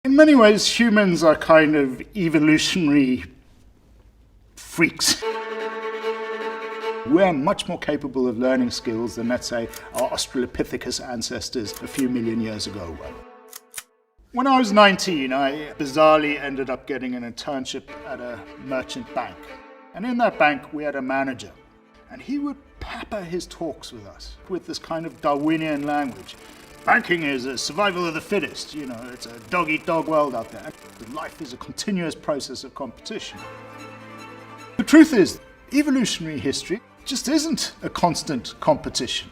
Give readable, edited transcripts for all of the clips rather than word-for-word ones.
In many ways, humans are kind of evolutionary freaks. We're much more capable of learning skills than, let's say, our Australopithecus ancestors a few million years ago were. When I was 19, I bizarrely ended up getting an internship at a merchant bank. And in that bank, we had a manager. And he would pepper his talks with us with this kind of Darwinian language. Banking is a survival of the fittest, it's a dog-eat-dog world out there. Life is a continuous process of competition. The truth is, evolutionary history just isn't a constant competition.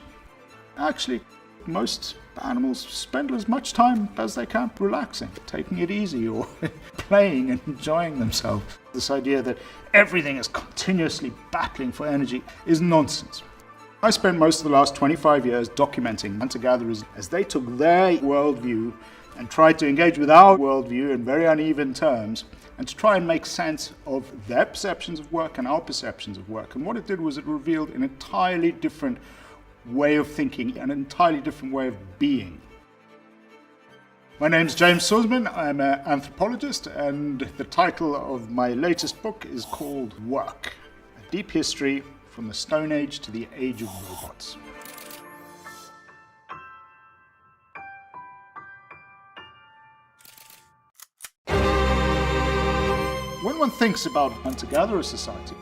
Actually, most animals spend as much time as they can relaxing, taking it easy, or playing and enjoying themselves. This idea that everything is continuously battling for energy is nonsense. I spent most of the last 25 years documenting hunter-gatherers as they took their worldview and tried to engage with our worldview in very uneven terms and to try and make sense of their perceptions of work and our perceptions of work. And what it did was it revealed an entirely different way of thinking, an entirely different way of being. My name's James Suzman. I'm an anthropologist, and the title of my latest book is called Work: A Deep History from the Stone Age to the Age of Robots. When one thinks about hunter-gatherer society,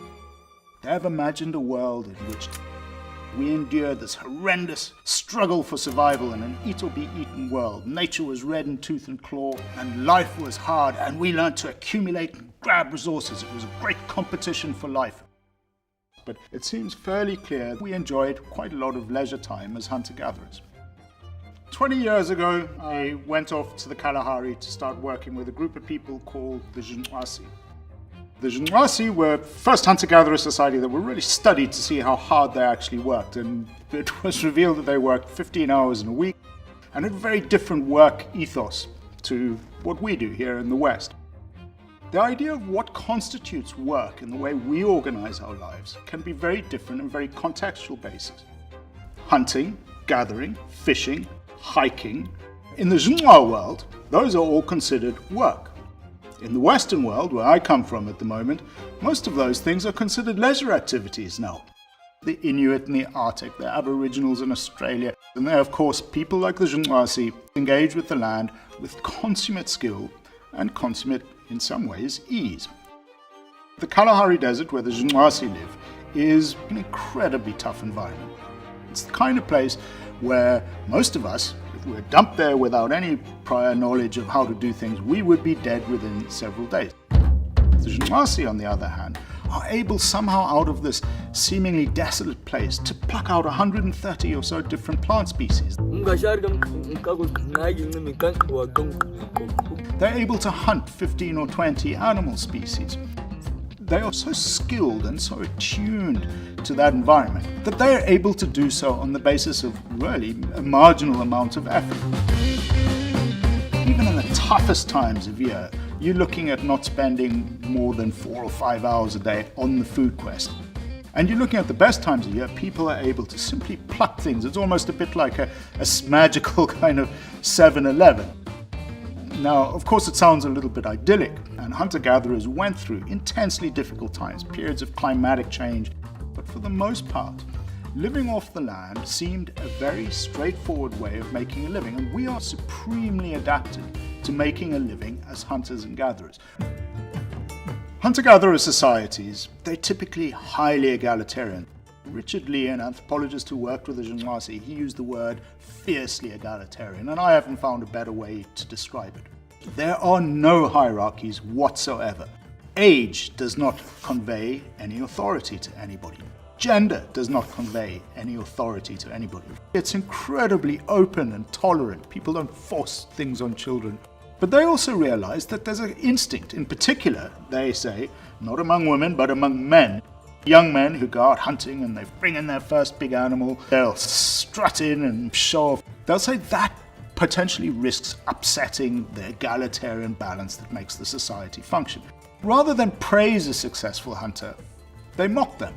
they have imagined a world in which we endured this horrendous struggle for survival in an eat-or-be-eaten world. Nature was red in tooth and claw, and life was hard, and we learned to accumulate and grab resources. It was a great competition for life. But it seems fairly clear we enjoyed quite a lot of leisure time as hunter-gatherers. 20 years ago, I went off to the Kalahari to start working with a group of people called the Jinwasi. The Jinwasi were the first hunter-gatherer society that were really studied to see how hard they actually worked, and it was revealed that they worked 15 hours in a week and had a very different work ethos to what we do here in the West. The idea of what constitutes work and the way we organize our lives can be very different and very contextual basis. Hunting, gathering, fishing, hiking. In the Jinwa world, those are all considered work. In the Western world, where I come from at the moment, most of those things are considered leisure activities now. The Inuit in the Arctic, the Aboriginals in Australia, and they, of course, people like the Jinwasi engage with the land with consummate skill and consummate, in some ways, ease. The Kalahari Desert, where the Jinwasi live, is an incredibly tough environment. It's the kind of place where most of us, if we were dumped there without any prior knowledge of how to do things, we would be dead within several days. The Jinwasi, on the other hand, are able somehow out of this seemingly desolate place to pluck out 130 or so different plant species. They're able to hunt 15 or 20 animal species. They are so skilled and so attuned to that environment that they are able to do so on the basis of really a marginal amount of effort. Even in the toughest times of year, you're looking at not spending more than 4 or 5 hours a day on the food quest. And you're looking at the best times of year, people are able to simply pluck things. It's almost a bit like a magical kind of 7-Eleven. Now, of course, it sounds a little bit idyllic, and hunter-gatherers went through intensely difficult times, periods of climatic change, but for the most part, living off the land seemed a very straightforward way of making a living, and we are supremely adapted to making a living as hunters and gatherers. Hunter-gatherer societies, they're typically highly egalitarian. Richard Lee, an anthropologist who worked with the Jinwasi, he used the word fiercely egalitarian, and I haven't found a better way to describe it. There are no hierarchies whatsoever. Age does not convey any authority to anybody. Gender does not convey any authority to anybody. It's incredibly open and tolerant. People don't force things on children. But they also realize that there's an instinct, in particular, they say, not among women, but among men. Young men who go out hunting and they bring in their first big animal, they'll strut in and show off. They'll say that potentially risks upsetting the egalitarian balance that makes the society function. Rather than praise a successful hunter, they mock them.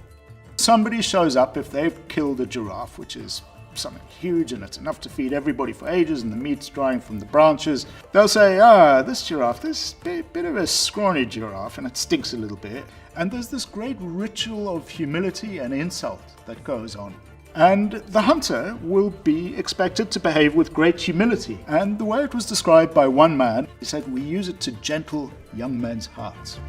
Somebody shows up if they've killed a giraffe, which is something huge and it's enough to feed everybody for ages and the meat's drying from the branches, they'll say, this giraffe, this bit of a scrawny giraffe and it stinks a little bit. And there's this great ritual of humility and insult that goes on. And the hunter will be expected to behave with great humility. And the way it was described by one man, he said, we use it to gentle young men's hearts.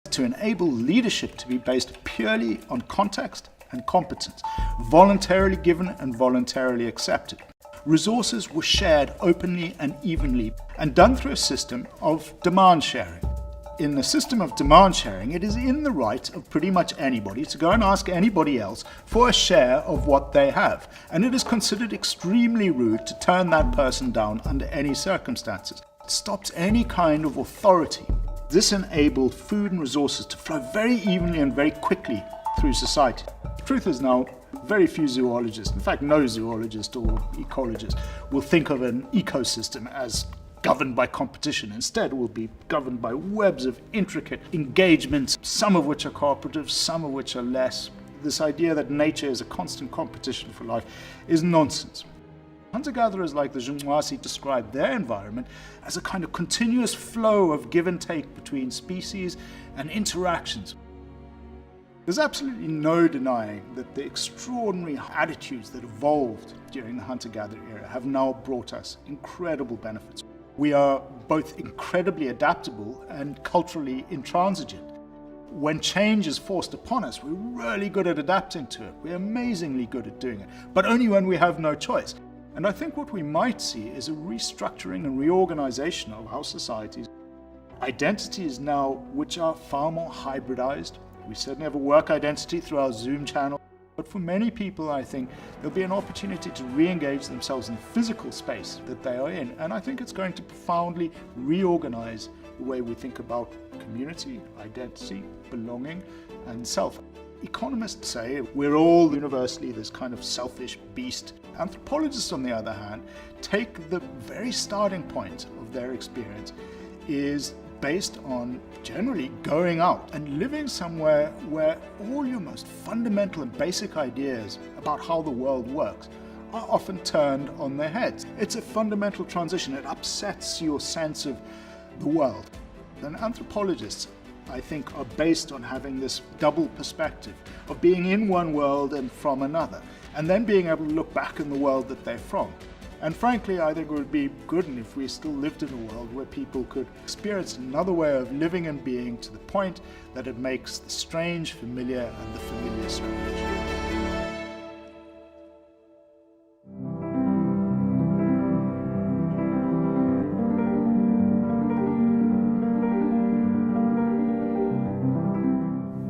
To enable leadership to be based purely on context and competence, voluntarily given and voluntarily accepted. Resources were shared openly and evenly and done through a system of demand sharing. In a system of demand sharing, it is in the right of pretty much anybody to go and ask anybody else for a share of what they have. And it is considered extremely rude to turn that person down under any circumstances. It stops any kind of authority. This enabled food and resources to flow very evenly and very quickly through society. The truth is now, very few zoologists, in fact no zoologist or ecologist, will think of an ecosystem as governed by competition. Instead, will be governed by webs of intricate engagements, some of which are cooperative, some of which are less. This idea that nature is a constant competition for life is nonsense. Hunter-gatherers like the Zhonghuasi describe their environment as a kind of continuous flow of give and take between species and interactions. There's absolutely no denying that the extraordinary attitudes that evolved during the hunter-gatherer era have now brought us incredible benefits. We are both incredibly adaptable and culturally intransigent. When change is forced upon us, we're really good at adapting to it. We're amazingly good at doing it, but only when we have no choice. And I think what we might see is a restructuring and reorganization of our societies. Identities now which are far more hybridized. We certainly have a work identity through our Zoom channel. But for many people, I think there'll be an opportunity to re-engage themselves in the physical space that they are in. And I think it's going to profoundly reorganize the way we think about community, identity, belonging, and self. Economists say we're all universally this kind of selfish beast. Anthropologists, on the other hand, take the very starting point of their experience is based on generally going out and living somewhere where all your most fundamental and basic ideas about how the world works are often turned on their heads. It's a fundamental transition. It upsets your sense of the world. And anthropologists, I think, are based on having this double perspective of being in one world and from another, and then being able to look back in the world that they're from. And frankly, I think it would be good if we still lived in a world where people could experience another way of living and being to the point that it makes the strange familiar and the familiar strange.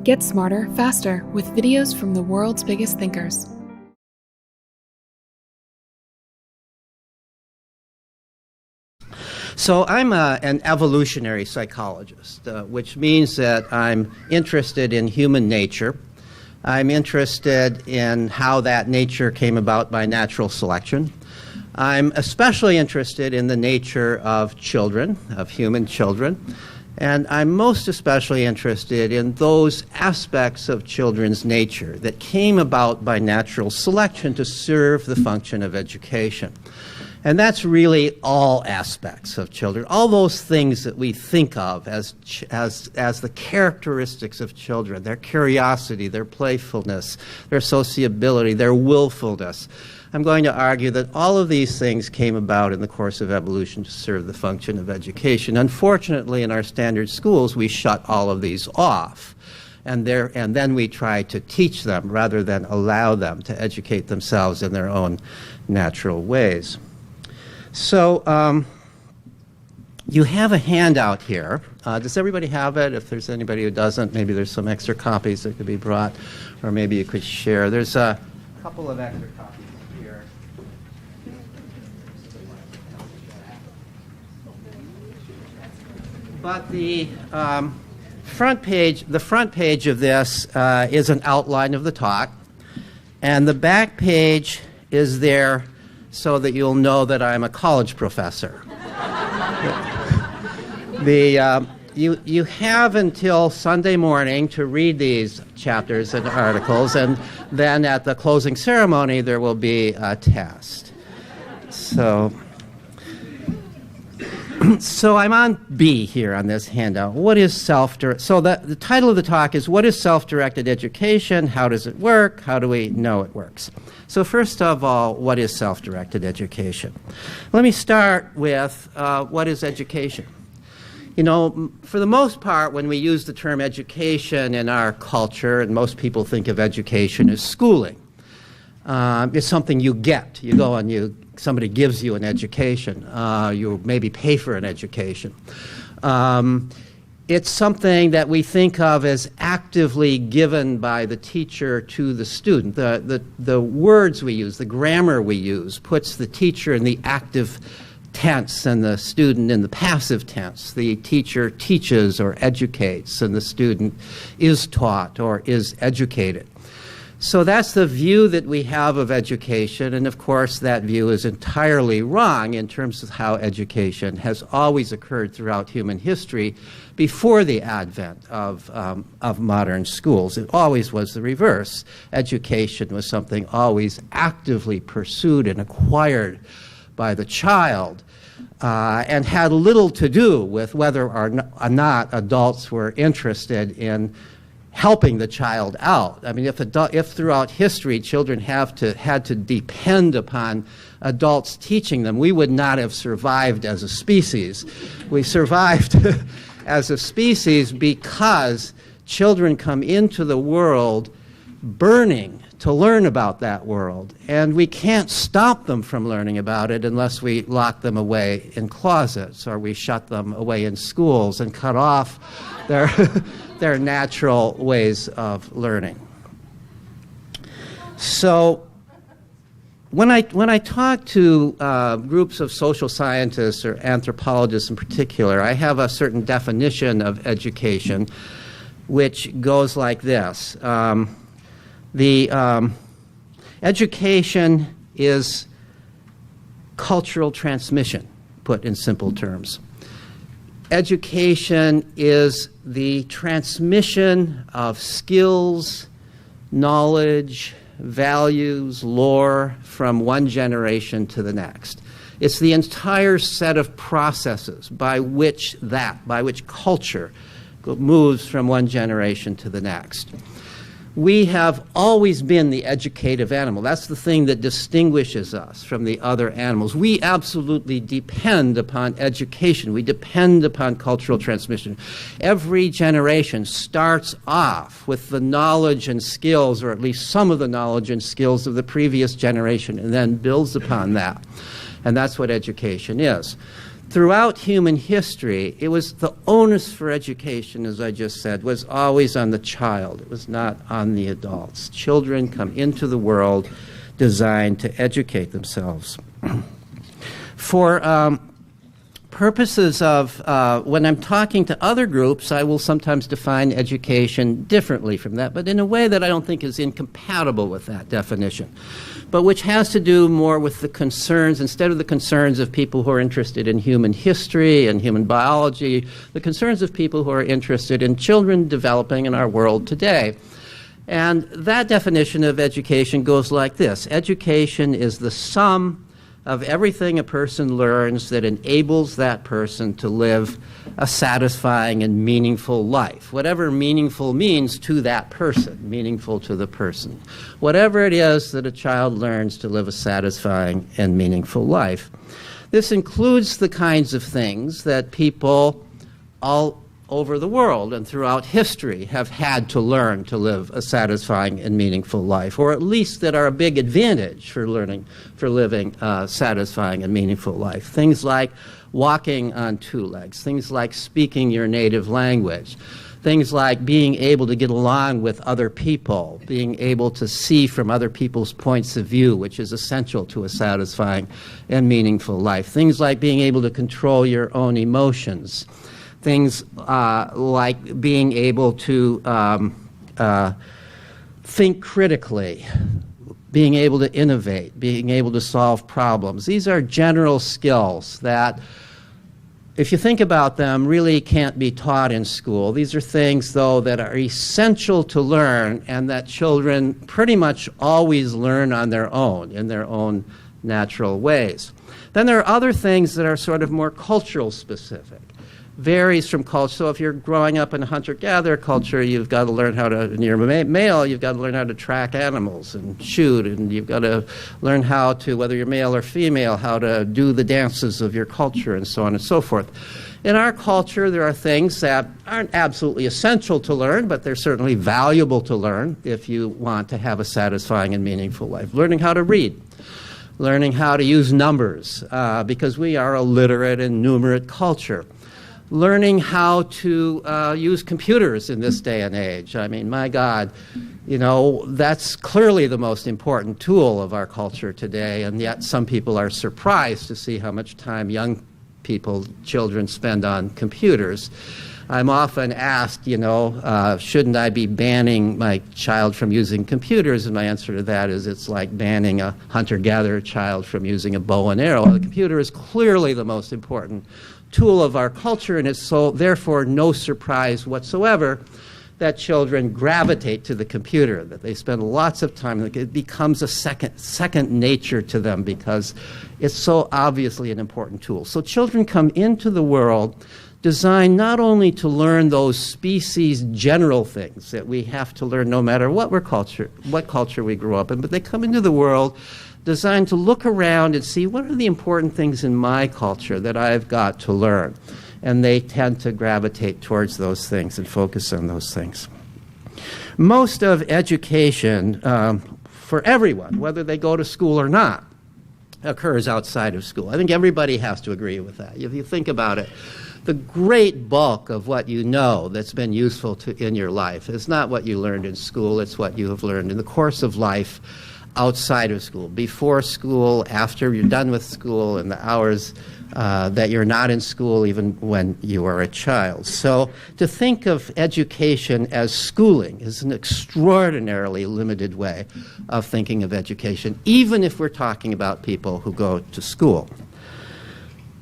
Get smarter, faster with videos from the world's biggest thinkers. So I'm an evolutionary psychologist, which means that I'm interested in human nature. I'm interested in how that nature came about by natural selection. I'm especially interested in the nature of children, of human children. And I'm most especially interested in those aspects of children's nature that came about by natural selection to serve the function of education. And that's really all aspects of children, all those things that we think of as the characteristics of children, their curiosity, their playfulness, their sociability, their willfulness. I'm going to argue that all of these things came about in the course of evolution to serve the function of education. Unfortunately, in our standard schools, we shut all of these off. And then we try to teach them rather than allow them to educate themselves in their own natural ways. So you have a handout here. Does everybody have it? If there's anybody who doesn't, maybe there's some extra copies that could be brought, or maybe you could share. There's a couple of extra copies here. But the front page of this is an outline of the talk, and the back page is there so that you'll know that I'm a college professor. you have until Sunday morning to read these chapters and articles, and then at the closing ceremony there will be a test. So I'm on B here on this handout. What is self-directed? So the title of the talk is, what is self-directed education? How does it work? How do we know it works? So first of all, what is self-directed education? Let me start with what is education? You know, for the most part, when we use the term education in our culture, and most people think of education as schooling, it's something you get. You go and somebody gives you an education. You maybe pay for an education. It's something that we think of as actively given by the teacher to the student. The words we use, the grammar we use, puts the teacher in the active tense and the student in the passive tense. The teacher teaches or educates, and the student is taught or is educated. So that's the view that we have of education, and of course that view is entirely wrong in terms of how education has always occurred throughout human history before the advent of modern schools. It always was the reverse. Education was something always actively pursued and acquired by the child, and had little to do with whether or not adults were interested in helping the child out. I mean, if throughout history children had to depend upon adults teaching them, we would not have survived as a species. We survived as a species because children come into the world burning to learn about that world, and we can't stop them from learning about it unless we lock them away in closets, or we shut them away in schools and cut off their natural ways of learning. So when I talk to groups of social scientists or anthropologists in particular, I have a certain definition of education which goes like this. Education is cultural transmission, put in simple terms. Education is the transmission of skills, knowledge, values, lore from one generation to the next. It's the entire set of processes by which culture moves from one generation to the next. We have always been the educative animal. That's the thing that distinguishes us from the other animals. We absolutely depend upon education. We depend upon cultural transmission. Every generation starts off with the knowledge and skills, or at least some of the knowledge and skills of the previous generation, and then builds upon that. And that's what education is. Throughout human history, it was the onus for education, as I just said, was always on the child. It was not on the adults. Children come into the world designed to educate themselves. For purposes of, when I'm talking to other groups, I will sometimes define education differently from that, but in a way that I don't think is incompatible with that definition, but which has to do more with the concerns, instead of the concerns of people who are interested in human history and human biology, the concerns of people who are interested in children developing in our world today. And that definition of education goes like this. Education is the sum of everything a person learns that enables that person to live a satisfying and meaningful life. Whatever meaningful means to that person, meaningful to the person. Whatever it is that a child learns to live a satisfying and meaningful life. This includes the kinds of things that people all over the world and throughout history have had to learn to live a satisfying and meaningful life, or at least that are a big advantage for living a satisfying and meaningful life. Things like walking on two legs, things like speaking your native language, things like being able to get along with other people, being able to see from other people's points of view, which is essential to a satisfying and meaningful life. Things like being able to control your own emotions. Things like being able to think critically, being able to innovate, being able to solve problems. These are general skills that if you think about them, really can't be taught in school. These are things, though, that are essential to learn and that children pretty much always learn on their own, in their own natural ways. Then there are other things that are sort of more cultural specific. Varies from culture. So if you're growing up in a hunter-gatherer culture, you've got to learn how to, and you're male, you've got to learn how to track animals and shoot, and you've got to learn how to, whether you're male or female, how to do the dances of your culture and so on and so forth. In our culture, there are things that aren't absolutely essential to learn, but they're certainly valuable to learn if you want to have a satisfying and meaningful life. Learning how to read. Learning how to use numbers, because we are a literate and numerate culture. Learning how to use computers in this day and age. I mean, my God, you know, that's clearly the most important tool of our culture today, and yet some people are surprised to see how much time young people, children, spend on computers. I'm often asked, you know, shouldn't I be banning my child from using computers? And my answer to that is it's like banning a hunter-gatherer child from using a bow and arrow. The computer is clearly the most important tool of our culture, and it's so therefore no surprise whatsoever that children gravitate to the computer, that they spend lots of time. It becomes a second nature to them because it's so obviously an important tool. So children come into the world designed not only to learn those species general things that we have to learn no matter what culture we grew up in, but they come into the world designed to look around and see what are the important things in my culture that I've got to learn. And they tend to gravitate towards those things and focus on those things. Most of education for everyone, whether they go to school or not, occurs outside of school. I think everybody has to agree with that. If you think about it, the great bulk of what you know that's been useful in your life is not what you learned in school, it's what you have learned in the course of life outside of school, before school, after you're done with school, and the hours that you're not in school, even when you are a child. So to think of education as schooling is an extraordinarily limited way of thinking of education, even if we're talking about people who go to school.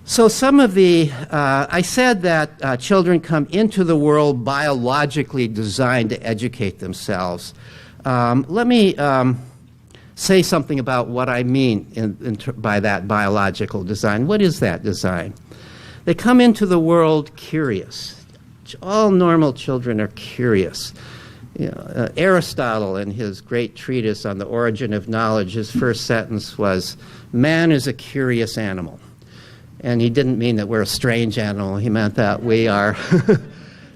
So some of the, I said that children come into the world biologically designed to educate themselves. Let me say something about what I mean by that biological design. What is that design? They come into the world curious. All normal children are curious. You know, Aristotle, in his great treatise on the origin of knowledge, his first sentence was, "Man is a curious animal." And he didn't mean that we're a strange animal. He meant that we are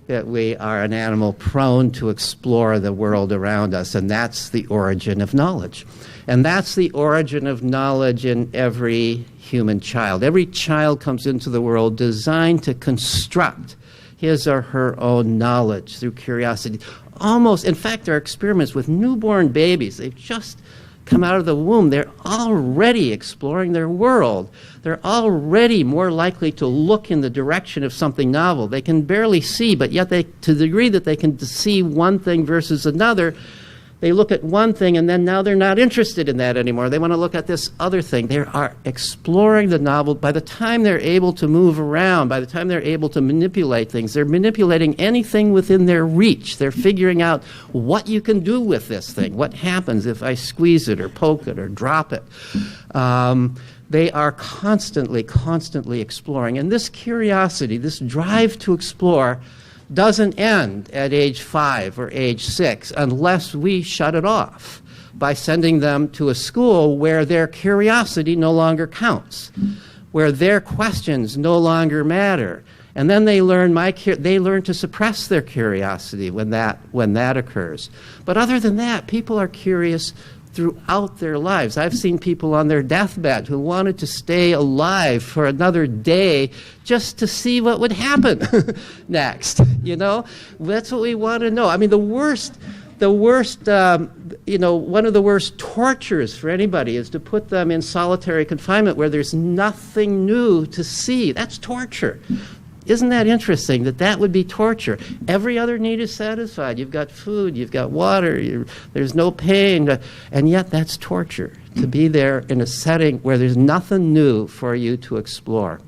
that we are an animal prone to explore the world around us, and that's the origin of knowledge. And that's the origin of knowledge in every human child. Every child comes into the world designed to construct his or her own knowledge through curiosity. Almost, in fact, there are experiments with newborn babies. They've just come out of the womb. They're already exploring their world. They're already more likely to look in the direction of something novel. They can barely see, but yet to the degree that they can see one thing versus another, they look at one thing and then now they're not interested in that anymore. They want to look at this other thing. They are exploring the novel. By the time they're able to move around, by the time they're able to manipulate things, they're manipulating anything within their reach. They're figuring out what you can do with this thing. What happens if I squeeze it or poke it or drop it? They are constantly exploring. And this curiosity, this drive to explore, doesn't end at age 5 or age 6 unless we shut it off by sending them to a school where their curiosity no longer counts, where their questions no longer matter. And then they learn to suppress their curiosity when that occurs. But other than that, people are curious throughout their lives. I've seen people on their deathbed who wanted to stay alive for another day just to see what would happen next. You know, that's what we want to know. I mean, one of the worst tortures for anybody is to put them in solitary confinement where there's nothing new to see. That's torture. Isn't that interesting that would be torture? Every other need is satisfied. You've got food, you've got water, there's no pain, and yet that's torture, to be there in a setting where there's nothing new for you to explore.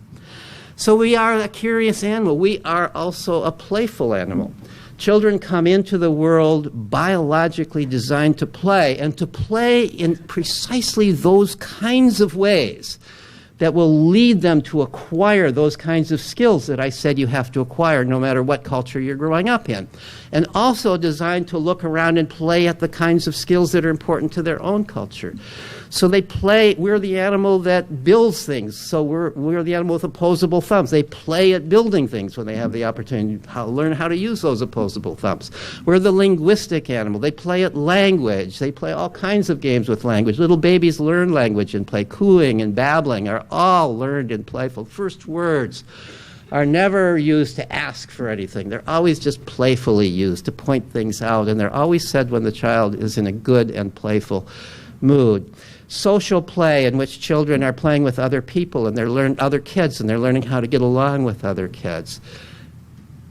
So we are a curious animal. We are also a playful animal. Children come into the world biologically designed to play, and to play in precisely those kinds of ways that will lead them to acquire those kinds of skills that I said you have to acquire no matter what culture you're growing up in. And also designed to look around and play at the kinds of skills that are important to their own culture. So they play, we're the animal that builds things, so we're the animal with opposable thumbs. They play at building things when they have the opportunity to learn how to use those opposable thumbs. We're the linguistic animal. They play at language. They play all kinds of games with language. Little babies learn language and play. Cooing and babbling are all learned and playful. First words are never used to ask for anything. They're always just playfully used to point things out, and they're always said when the child is in a good and playful mood. Social play, in which children are playing with other people and they're learning other kids and they're learning how to get along with other kids.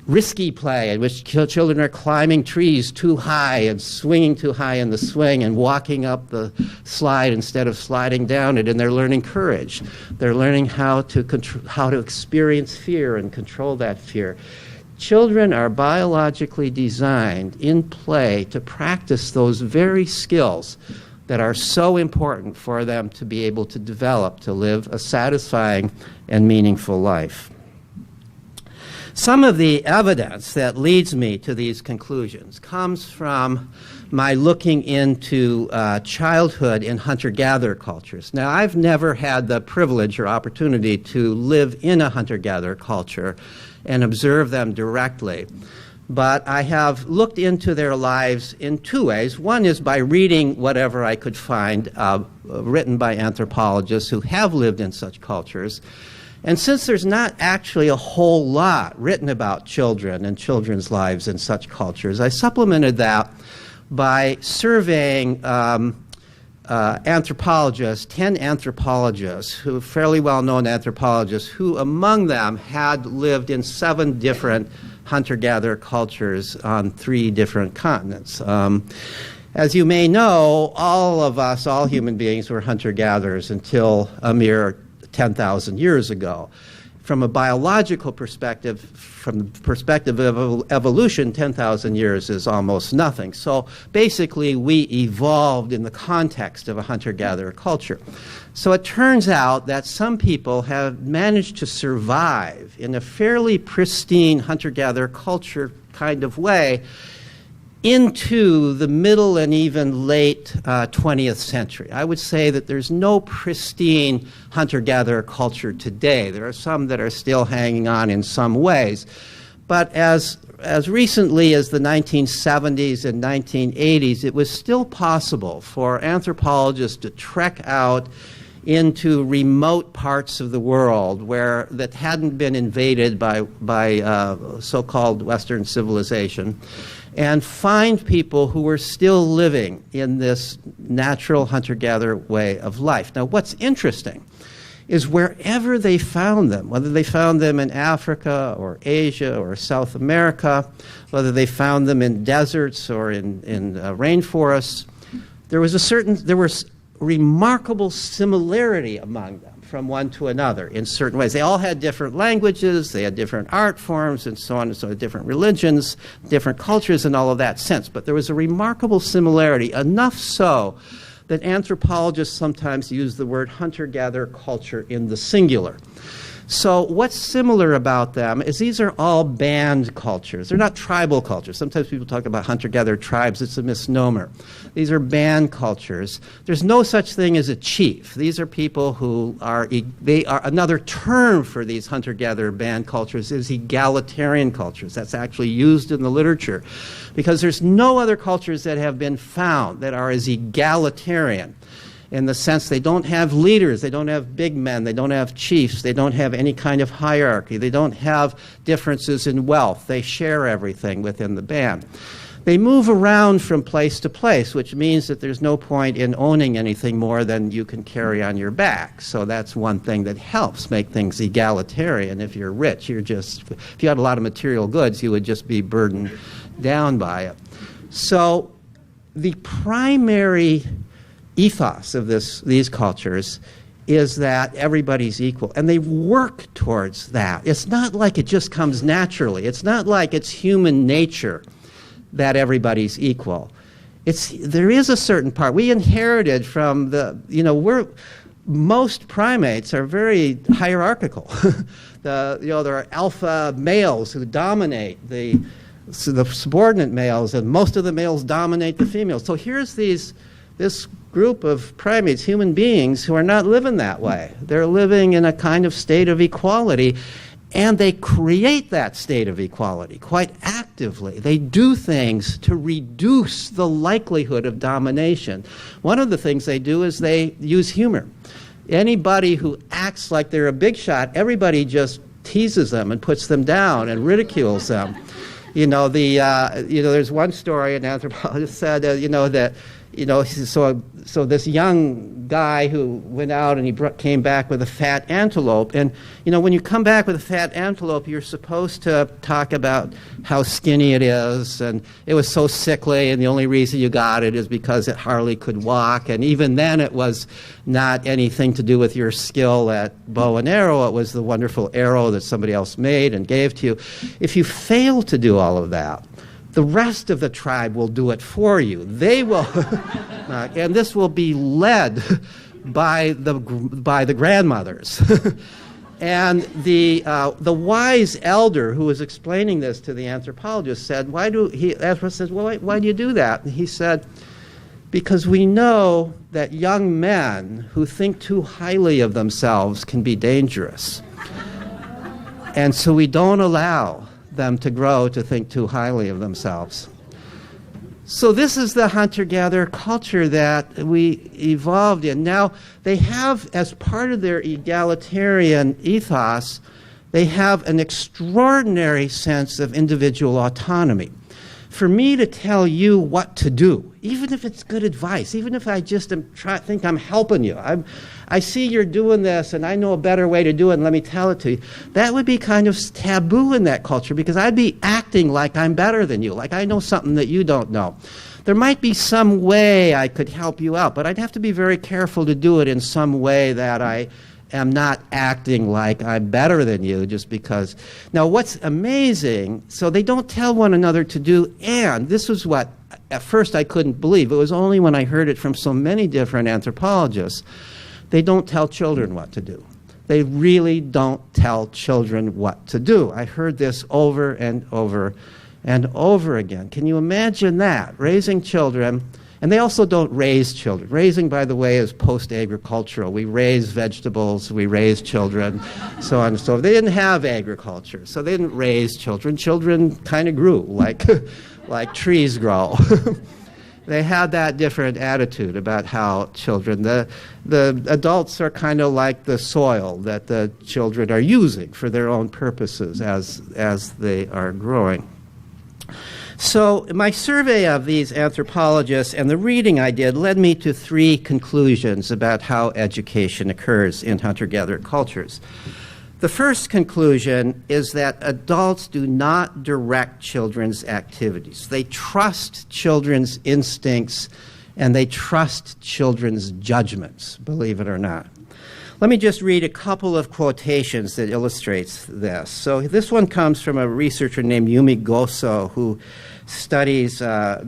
Risky play, in which children are climbing trees too high and swinging too high in the swing and walking up the slide instead of sliding down it, and they're learning courage. They're learning how to experience fear and control that fear. Children are biologically designed in play to practice those very skills that are so important for them to be able to develop, to live a satisfying and meaningful life. Some of the evidence that leads me to these conclusions comes from my looking into childhood in hunter-gatherer cultures. Now, I've never had the privilege or opportunity to live in a hunter-gatherer culture and observe them directly. But I have looked into their lives in two ways. One is by reading whatever I could find written by anthropologists who have lived in such cultures. And since there's not actually a whole lot written about children and children's lives in such cultures, I supplemented that by surveying anthropologists, 10 anthropologists, who fairly well-known anthropologists, who among them had lived in 7 different hunter-gatherer cultures on 3 different continents. As you may know, all of us, all human beings, were hunter-gatherers until a mere 10,000 years ago. From a biological perspective, from the perspective of evolution, 10,000 years is almost nothing. So basically, we evolved in the context of a hunter-gatherer culture. So it turns out that some people have managed to survive in a fairly pristine hunter-gatherer culture kind of way into the middle and even late 20th century. I would say that there's no pristine hunter-gatherer culture today. There are some that are still hanging on in some ways. But as recently as the 1970s and 1980s, it was still possible for anthropologists to trek out into remote parts of the world that hadn't been invaded by so-called Western civilization, and find people who were still living in this natural hunter-gatherer way of life. Now, what's interesting is wherever they found them, whether they found them in Africa or Asia or South America, whether they found them in deserts or in rainforests, there was remarkable similarity among them from one to another in certain ways. They all had different languages, they had different art forms, and so on and so on, different religions, different cultures in all of that sense. But there was a remarkable similarity, enough so that anthropologists sometimes use the word hunter-gatherer culture in the singular. So what's similar about them is these are all band cultures. They're not tribal cultures. Sometimes people talk about hunter-gatherer tribes. It's a misnomer. These are band cultures. There's no such thing as a chief. These are people who they are another term for these hunter-gatherer band cultures is egalitarian cultures. That's actually used in the literature because there's no other cultures that have been found that are as egalitarian, in the sense they don't have leaders, they don't have big men, they don't have chiefs, they don't have any kind of hierarchy, they don't have differences in wealth, they share everything within the band. They move around from place to place, which means that there's no point in owning anything more than you can carry on your back. So that's one thing that helps make things egalitarian. If you're rich, if you had a lot of material goods, you would just be burdened down by it. So the primary ethos of these cultures is that everybody's equal. And they work towards that. It's not like it just comes naturally. It's not like it's human nature that everybody's equal. There is a certain part. We inherited from most primates are very hierarchical. There are alpha males who dominate the subordinate males, and most of the males dominate the females. So here's this group of primates, human beings, who are not living that way. They're living in a kind of state of equality, and they create that state of equality quite actively. They do things to reduce the likelihood of domination. One of the things they do is they use humor. Anybody who acts like they're a big shot, everybody just teases them and puts them down and ridicules them. There's one story an anthropologist said, so this young guy who went out and he came back with a fat antelope. And, when you come back with a fat antelope, you're supposed to talk about how skinny it is. And it was so sickly, and the only reason you got it is because it hardly could walk. And even then, it was not anything to do with your skill at bow and arrow. It was the wonderful arrow that somebody else made and gave to you. If you fail to do all of that, the rest of the tribe will do it for you. They will, and this will be led by the grandmothers. And the wise elder who was explaining this to the anthropologist said, "Why do you do that?" And he said, "Because we know that young men who think too highly of themselves can be dangerous, and so we don't allow them to grow to think too highly of themselves." So this is the hunter-gatherer culture that we evolved in. Now, they have, as part of their egalitarian ethos, they have an extraordinary sense of individual autonomy. For me to tell you what to do, even if it's good advice, even if I just think I'm helping you, I see you're doing this and I know a better way to do it and let me tell it to you, that would be kind of taboo in that culture because I'd be acting like I'm better than you, like I know something that you don't know. There might be some way I could help you out, but I'd have to be very careful to do it in some way that I am not acting like I'm better than you just because. Now, what's amazing, so they don't tell one another to do, and this was what at first I couldn't believe. It was only when I heard it from so many different anthropologists. They don't tell children what to do. They really don't tell children what to do. I heard this over and over and over again. Can you imagine that? Raising children. And they also don't raise children. Raising, by the way, is post-agricultural. We raise vegetables, we raise children, so on and so forth. They didn't have agriculture, so they didn't raise children. Children kind of grew like trees grow. They had that different attitude about how children, the adults are kind of like the soil that the children are using for their own purposes as they are growing. So my survey of these anthropologists and the reading I did led me to three conclusions about how education occurs in hunter-gatherer cultures. The first conclusion is that adults do not direct children's activities. They trust children's instincts and they trust children's judgments, believe it or not. Let me just read a couple of quotations that illustrates this. So this one comes from a researcher named Yumi Goso, who studied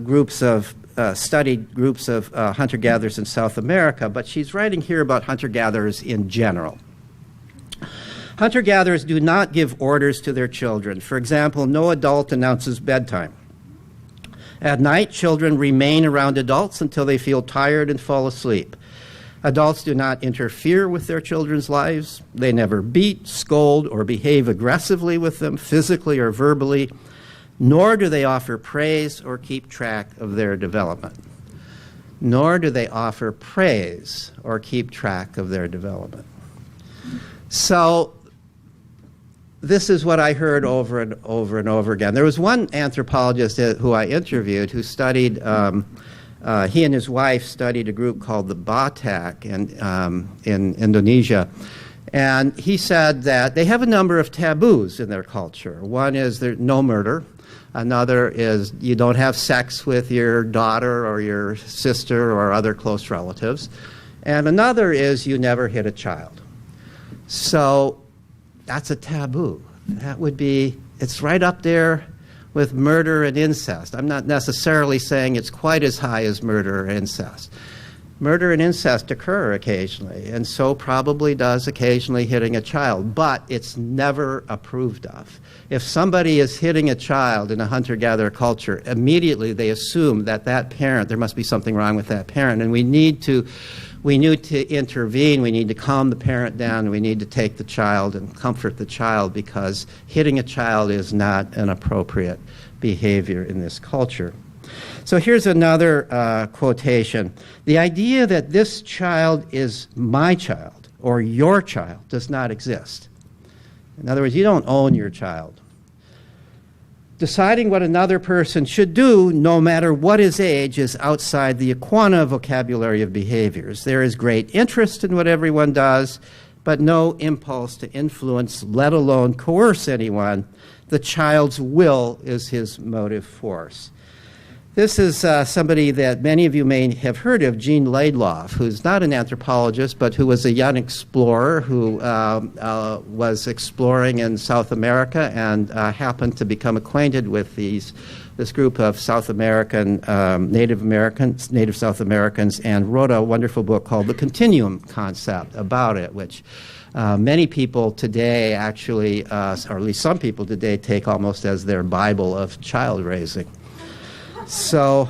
groups of hunter-gatherers in South America, but she's writing here about hunter-gatherers in general. Hunter-gatherers do not give orders to their children. For example, no adult announces bedtime. At night, children remain around adults until they feel tired and fall asleep. Adults do not interfere with their children's lives. They never beat, scold, or behave aggressively with them, physically or verbally, nor do they offer praise or keep track of their development. Nor do they offer praise or keep track of their development. So this is what I heard over and over and over again. There was one anthropologist who I interviewed who studied he and his wife studied a group called the Batak in Indonesia. And he said that they have a number of taboos in their culture. One is there's no murder. Another is you don't have sex with your daughter or your sister or other close relatives. And another is you never hit a child. So that's a taboo. That would be, it's right up there with murder and incest. I'm not necessarily saying it's quite as high as murder or incest. Murder and incest occur occasionally, and so probably does occasionally hitting a child, but it's never approved of. If somebody is hitting a child in a hunter-gatherer culture, immediately they assume that that parent, there must be something wrong with that parent, and we need to intervene, we need to calm the parent down, we need to take the child and comfort the child, because hitting a child is not an appropriate behavior in this culture. So here's another quotation. The idea that this child is my child or your child does not exist. In other words, you don't own your child. Deciding what another person should do, no matter what his age, is outside the Aquana vocabulary of behaviors. There is great interest in what everyone does, but no impulse to influence, let alone coerce anyone. The child's will is his motive force. This is somebody that many of you may have heard of, Jean Laidlaw, who's not an anthropologist, but who was a young explorer who was exploring in South America and happened to become acquainted with this group of South American, Native South Americans, and wrote a wonderful book called The Continuum Concept about it, which many people today actually, or at least some people today, take almost as their Bible of child raising. So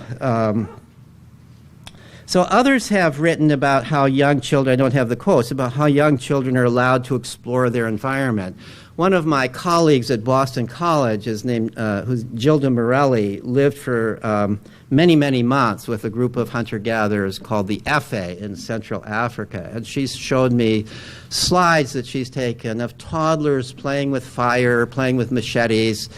others have written about how young children, I don't have the quotes, about how young children are allowed to explore their environment. One of my colleagues at Boston College is named, who's Gilda Morelli, lived for many, many months with a group of hunter-gatherers called the Efe in Central Africa. And she's showed me slides that she's taken of toddlers playing with fire, playing with machetes,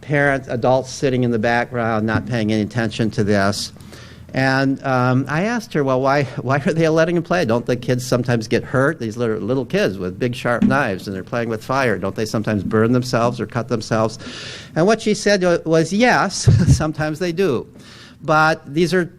adults sitting in the background, not paying any attention to this. And I asked her, well, why are they letting them play? Don't the kids sometimes get hurt? These little kids with big sharp knives, and they're playing with fire. Don't they sometimes burn themselves or cut themselves? And what she said was, yes, sometimes they do. But these are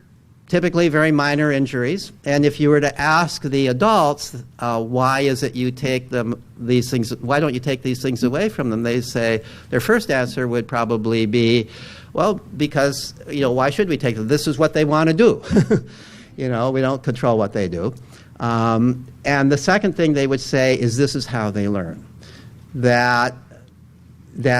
typically very minor injuries. And if you were to ask the adults, why is it you take these things, why don't you take these things away from them? They say, their first answer would probably be, well, because, why should we take them? This is what they want to do. We don't control what they do. And the second thing they would say is this is how they learn. That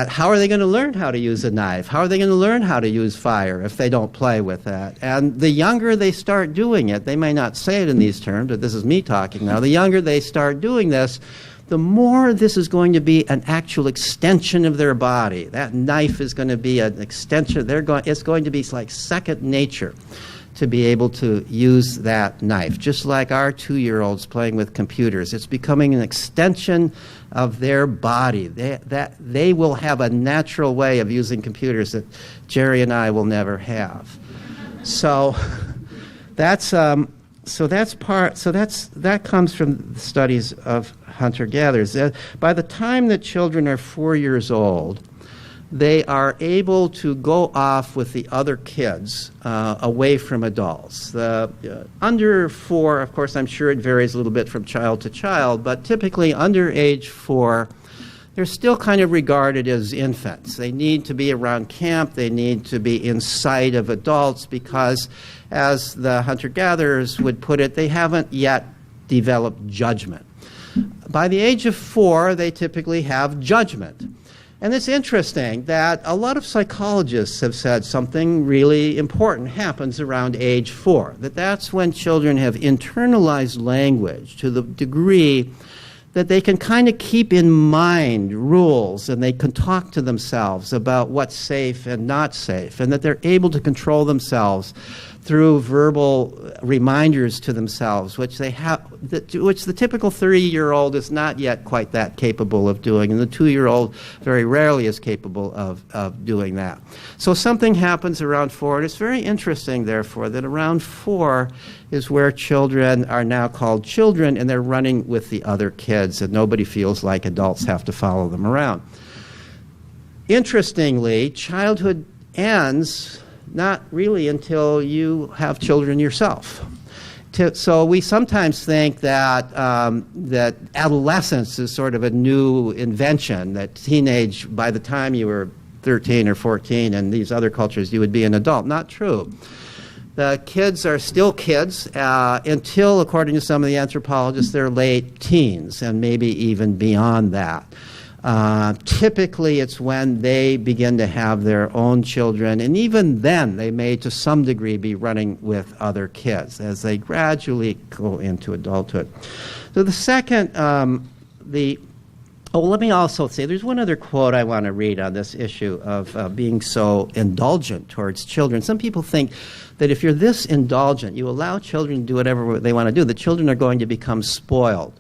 how are they going to learn how to use a knife? How are they going to learn how to use fire if they don't play with that? And the younger they start doing it, they may not say it in these terms, but this is me talking now. The younger they start doing this, the more this is going to be an actual extension of their body. That knife is going to be an extension. It's going to be like second nature to be able to use that knife. Just like our 2-year-olds playing with computers. It's becoming an extension of their body. They will have a natural way of using computers that Jerry and I will never have. So that comes from the studies of hunter-gatherers. By the time that children are 4 years old, they are able to go off with the other kids away from adults. Under 4, of course, I'm sure it varies a little bit from child to child, but typically under age 4, they're still kind of regarded as infants. They need to be around camp. They need to be in sight of adults because, as the hunter-gatherers would put it, they haven't yet developed judgment. By the age of 4, they typically have judgment. And it's interesting that a lot of psychologists have said something really important happens around age 4, that's when children have internalized language to the degree that they can kind of keep in mind rules and they can talk to themselves about what's safe and not safe, and that they're able to control themselves through verbal reminders to themselves, which the typical 3-year-old is not yet quite that capable of doing, and the 2-year-old very rarely is capable of doing that. So something happens around 4, and it's very interesting, therefore, that around 4 is where children are now called children, and they're running with the other kids, and nobody feels like adults have to follow them around. Interestingly, childhood ends not really until you have children yourself. So we sometimes think that that adolescence is sort of a new invention, that teenage, by the time you were 13 or 14 in these other cultures, you would be an adult. Not true. The kids are still kids until, according to some of the anthropologists, they're late teens and maybe even beyond that. Typically, it's when they begin to have their own children, and even then, they may, to some degree, be running with other kids as they gradually go into adulthood. So the second, let me also say, there's one other quote I want to read on this issue of being so indulgent towards children. Some people think that if you're this indulgent, you allow children to do whatever they want to do, the children are going to become spoiled.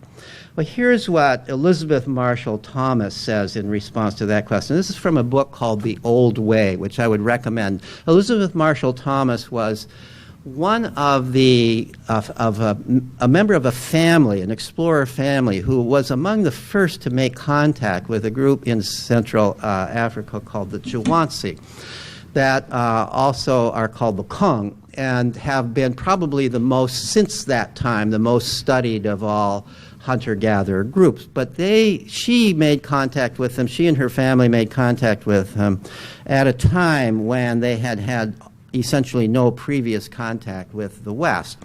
Well, here's what Elizabeth Marshall Thomas says in response to that question. This is from a book called The Old Way, which I would recommend. Elizabeth Marshall Thomas was one of a member of a family, an explorer family, who was among the first to make contact with a group in Central Africa called the Chwanzi, that also are called the Kong, and have been probably the most, since that time, the most studied of all hunter-gatherer groups. But she made contact with them, she and her family made contact with them at a time when they had essentially no previous contact with the West.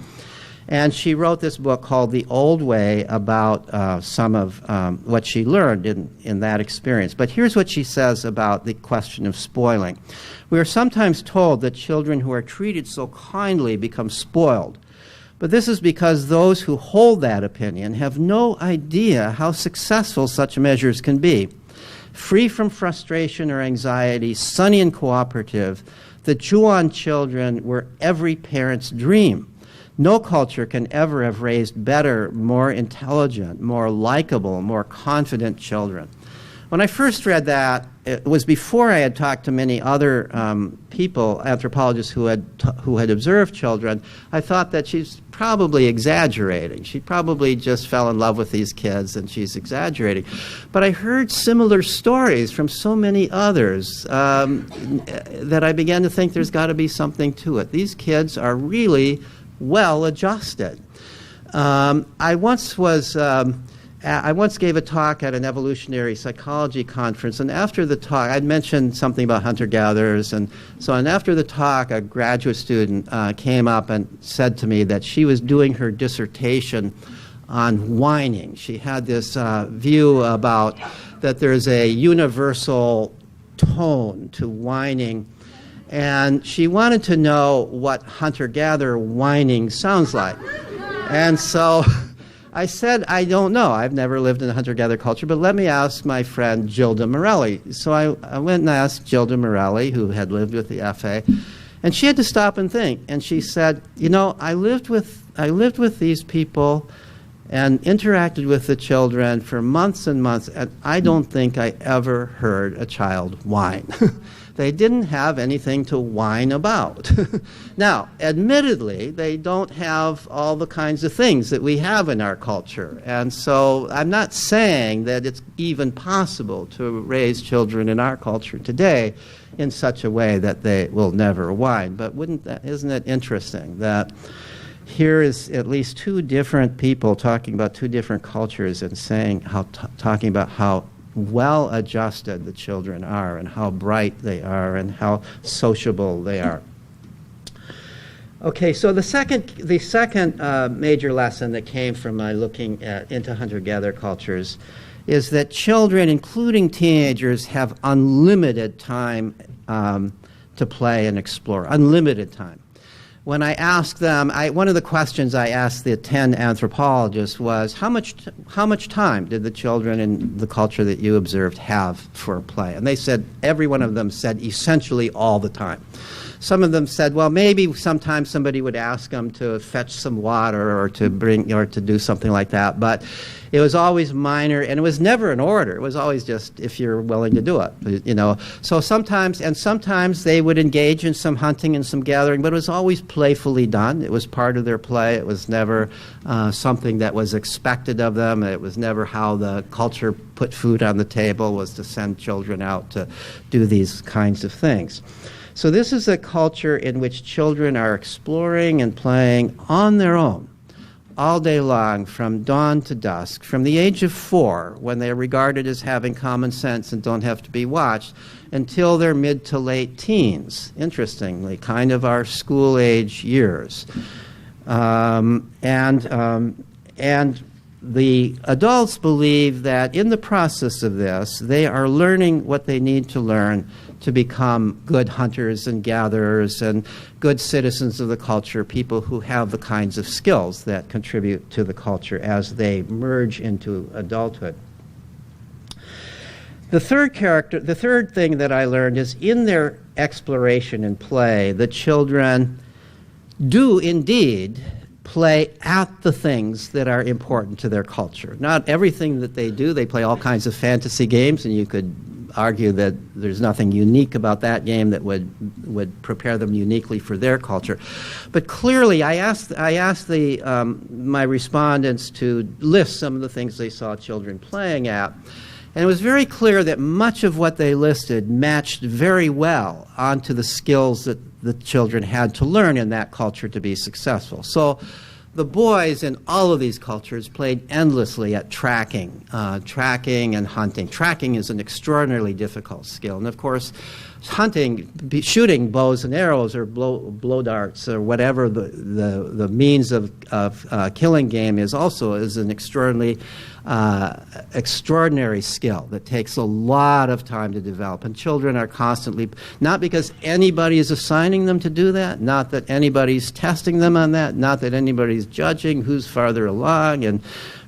And she wrote this book called The Old Way about some of what she learned in that experience. But here's what she says about the question of spoiling. We are sometimes told that children who are treated so kindly become spoiled. But this is because those who hold that opinion have no idea how successful such measures can be. Free from frustration or anxiety, sunny and cooperative, the Chuan children were every parent's dream. No culture can ever have raised better, more intelligent, more likable, more confident children. When I first read that, it was before I had talked to many other people, anthropologists who had observed children. I thought that she's probably exaggerating. She probably just fell in love with these kids and she's exaggerating. But I heard similar stories from so many others that I began to think there's got to be something to it. These kids are really well adjusted. I once gave a talk at an evolutionary psychology conference, and after the talk, I'd mentioned something about hunter-gatherers, and so on. After the talk, a graduate student came up and said to me that she was doing her dissertation on whining. She had this view about that there's a universal tone to whining, and she wanted to know what hunter-gatherer whining sounds like. And so I said, I don't know. I've never lived in a hunter-gatherer culture, but let me ask my friend Gilda Morelli. So I went and asked Gilda Morelli, who had lived with the FA, and she had to stop and think. And she said, you know, I lived with these people and interacted with the children for months and months, and I don't think I ever heard a child whine. They didn't have anything to whine about. Now, admittedly, they don't have all the kinds of things that we have in our culture. And so I'm not saying that it's even possible to raise children in our culture today in such a way that they will never whine. But isn't it interesting that here is at least two different people talking about two different cultures and saying talking about how well adjusted the children are and how bright they are and how sociable they are. Okay, so the second major lesson that came from my looking into hunter-gatherer cultures is that children, including teenagers, have unlimited time to play and explore, unlimited time. When I asked them, one of the questions I asked the 10 anthropologists was, how much time did the children in the culture that you observed have for play? And they said, every one of them said essentially all the time. Some of them said, well, maybe sometimes somebody would ask them to fetch some water or to do something like that, but it was always minor, and it was never an order. It was always just if you're willing to do it, you know. So sometimes they would engage in some hunting and some gathering, but it was always playfully done. It was part of their play. It was never something that was expected of them. It was never how the culture put food on the table, was to send children out to do these kinds of things. So this is a culture in which children are exploring and playing on their own. all day long, from dawn to dusk, from the age of 4, when they're regarded as having common sense and don't have to be watched, until their mid to late teens, interestingly, kind of our school-age years. And the adults believe that in the process of this, they are learning what they need to learn to become good hunters and gatherers and good citizens of the culture, people who have the kinds of skills that contribute to the culture as they merge into adulthood. The third thing that I learned is in their exploration and play, the children do indeed play at the things that are important to their culture. Not everything that they do. They play all kinds of fantasy games, and you could argue that there's nothing unique about that game that would prepare them uniquely for their culture. But clearly, I asked my respondents to list some of the things they saw children playing at, and it was very clear that much of what they listed matched very well onto the skills that the children had to learn in that culture to be successful. So the boys in all of these cultures played endlessly at tracking and hunting. Tracking is an extraordinarily difficult skill. And of course, hunting, shooting bows and arrows or blow darts or whatever the means of killing game is also is an extraordinary skill that takes a lot of time to develop. And children are constantly, not because anybody is assigning them to do that, not that anybody's testing them on that, not that anybody's judging who's farther along in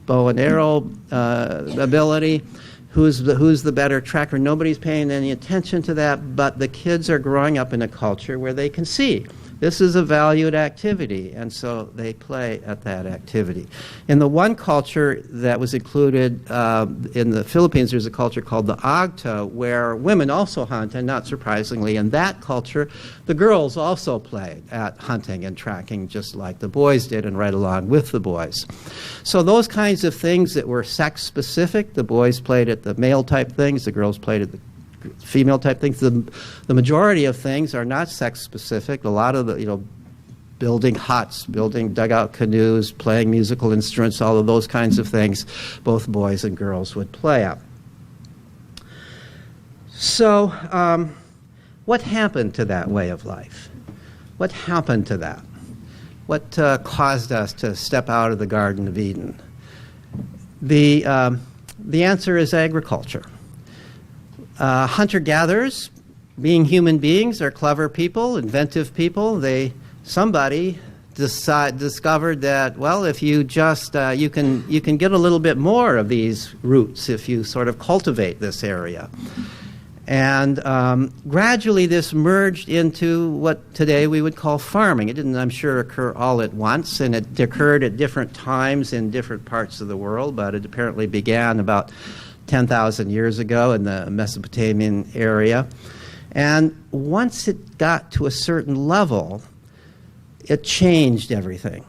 bow and arrow ability, who's the better tracker. Nobody's paying any attention to that, but the kids are growing up in a culture where they can see this is a valued activity, and so they play at that activity. In the one culture that was included in the Philippines, there's a culture called the Agta, where women also hunt, and not surprisingly, in that culture, the girls also played at hunting and tracking just like the boys did, and right along with the boys. So those kinds of things that were sex-specific, the boys played at the male-type things, the girls played at the female type things. The majority of things are not sex specific. A lot of the, building huts, building dugout canoes, playing musical instruments, all of those kinds of things, both boys and girls would play at. So what happened to that way of life? What happened to that? What caused us to step out of the Garden of Eden? The answer is agriculture. Hunter-gatherers, being human beings, are clever people, inventive people. Somebody discovered that, well, if you just you can get a little bit more of these roots if you sort of cultivate this area. And gradually this merged into what today we would call farming. It didn't, I'm sure, occur all at once, and it occurred at different times in different parts of the world, but it apparently began about 10,000 years ago in the Mesopotamian area. And once it got to a certain level, it changed everything.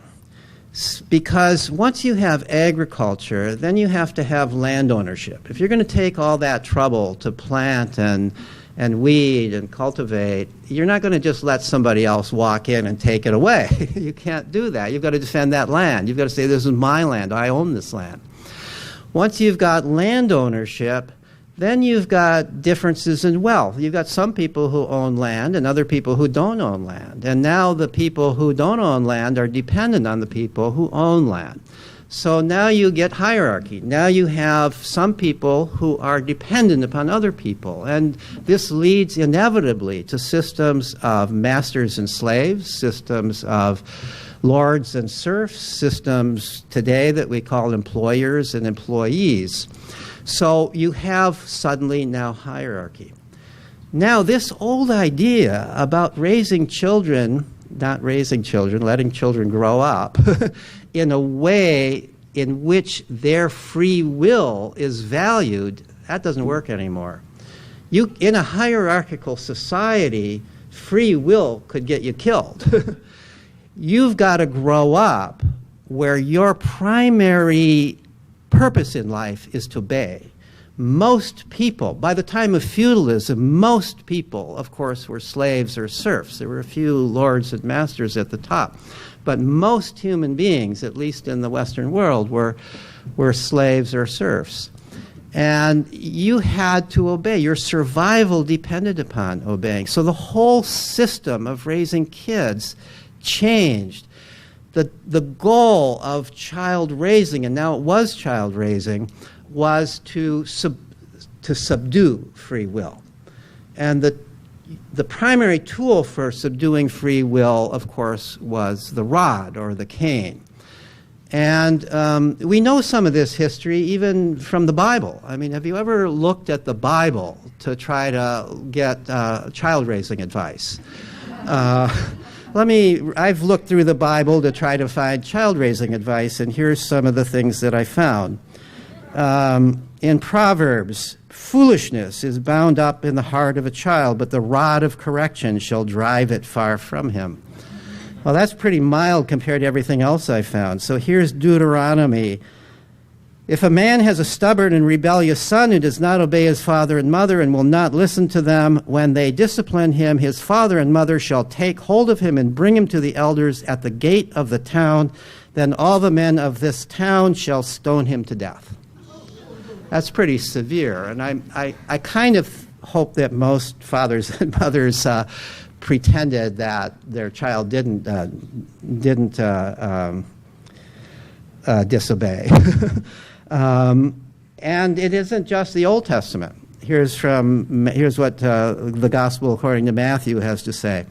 Because once you have agriculture, then you have to have land ownership. If you're going to take all that trouble to plant and weed and cultivate, you're not going to just let somebody else walk in and take it away. You can't do that. You've got to defend that land. You've got to say, this is my land. I own this land. Once you've got land ownership, then you've got differences in wealth. You've got some people who own land and other people who don't own land. And now the people who don't own land are dependent on the people who own land. So now you get hierarchy. Now you have some people who are dependent upon other people. And this leads inevitably to systems of masters and slaves, systems of lords and serfs, systems today that we call employers and employees. So you have suddenly now hierarchy. Now this old idea about raising children, not raising children, letting children grow up in a way in which their free will is valued, that doesn't work anymore. In a hierarchical society, free will could get you killed. You've got to grow up where your primary purpose in life is to obey. Most people, by the time of feudalism, most people, of course, were slaves or serfs. There were a few lords and masters at the top. but most human beings, at least in the Western world, were slaves or serfs. And you had to obey. Your survival depended upon obeying. So the whole system of raising kids changed. The goal of child raising, and now it was child raising, was to subdue free will. And the primary tool for subduing free will, of course, was the rod or the cane. And we know some of this history even from the Bible. I mean, have you ever looked at the Bible to try to get child raising advice? I've looked through the Bible to try to find child raising advice, and here's some of the things that I found. In Proverbs, foolishness is bound up in the heart of a child, but the rod of correction shall drive it far from him. Well, that's pretty mild compared to everything else I found. So here's Deuteronomy. If a man has a stubborn and rebellious son who does not obey his father and mother and will not listen to them, when they discipline him, his father and mother shall take hold of him and bring him to the elders at the gate of the town. Then all the men of this town shall stone him to death. That's pretty severe. And I kind of hope that most fathers and mothers pretended that their child didn't disobey. And it isn't just the Old Testament. Here's what the Gospel according to Matthew has to say.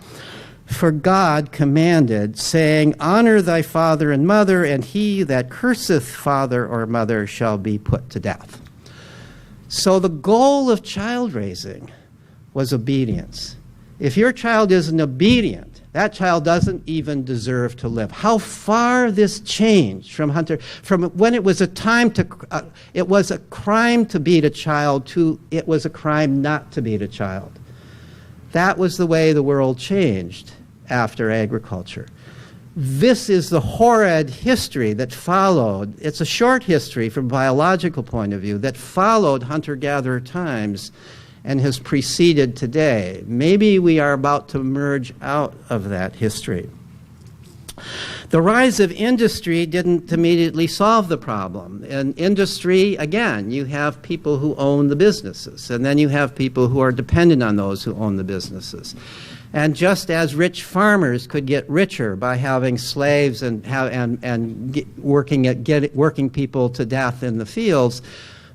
For God commanded, saying, honor thy father and mother, and he that curseth father or mother shall be put to death. So the goal of child raising was obedience. If your child isn't obedient, that child doesn't even deserve to live. How far this changed from when it was a time to, it was a crime to beat a child to it was a crime not to beat a child. That was the way the world changed after agriculture. This is the horrid history that followed. It's a short history from a biological point of view that followed hunter-gatherer times and has preceded today. Maybe we are about to emerge out of that history. The rise of industry didn't immediately solve the problem. In industry, again, you have people who own the businesses, and then you have people who are dependent on those who own the businesses. And just as rich farmers could get richer by having slaves and working people to death in the fields,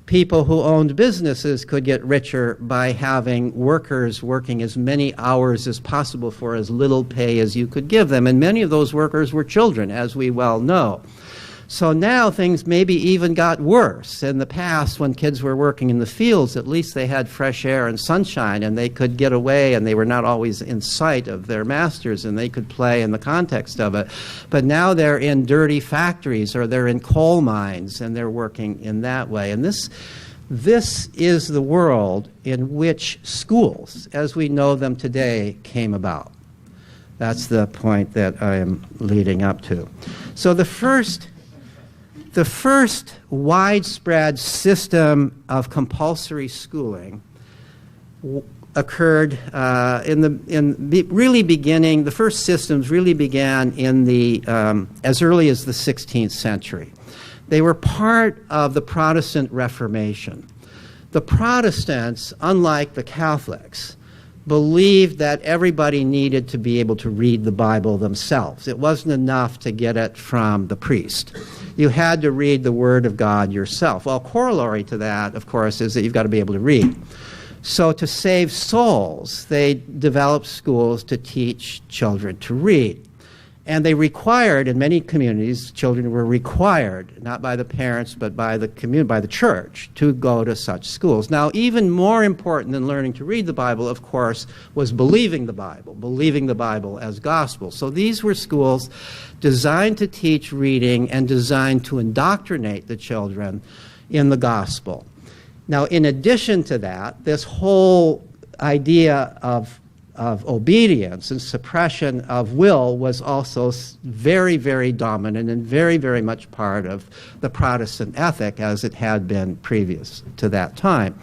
people who owned businesses could get richer by having workers working as many hours as possible for as little pay as you could give them. And many of those workers were children, as we well know. So now things maybe even got worse. In the past, when kids were working in the fields, at least they had fresh air and sunshine, and they could get away, and they were not always in sight of their masters, and they could play in the context of it. But now they're in dirty factories, or they're in coal mines, and they're working in that way. And this is the world in which schools, as we know them today, came about. That's the point that I am leading up to. So the first widespread system of compulsory schooling occurred the first systems really began in the as early as the 16th century. They were part of the Protestant Reformation. The Protestants, unlike the Catholics, believed that everybody needed to be able to read the Bible themselves. It wasn't enough to get it from the priest. You had to read the Word of God yourself. Well, corollary to that, of course, is that you've got to be able to read. So to save souls, they developed schools to teach children to read. And they required, in many communities, children were required, not by the parents, but by the community, by the church, to go to such schools. Now, even more important than learning to read the Bible, of course, was believing the Bible as gospel. So these were schools designed to teach reading and designed to indoctrinate the children in the gospel. Now, in addition to that, this whole idea of obedience and suppression of will was also very, very dominant and very, very much part of the Protestant ethic as it had been previous to that time.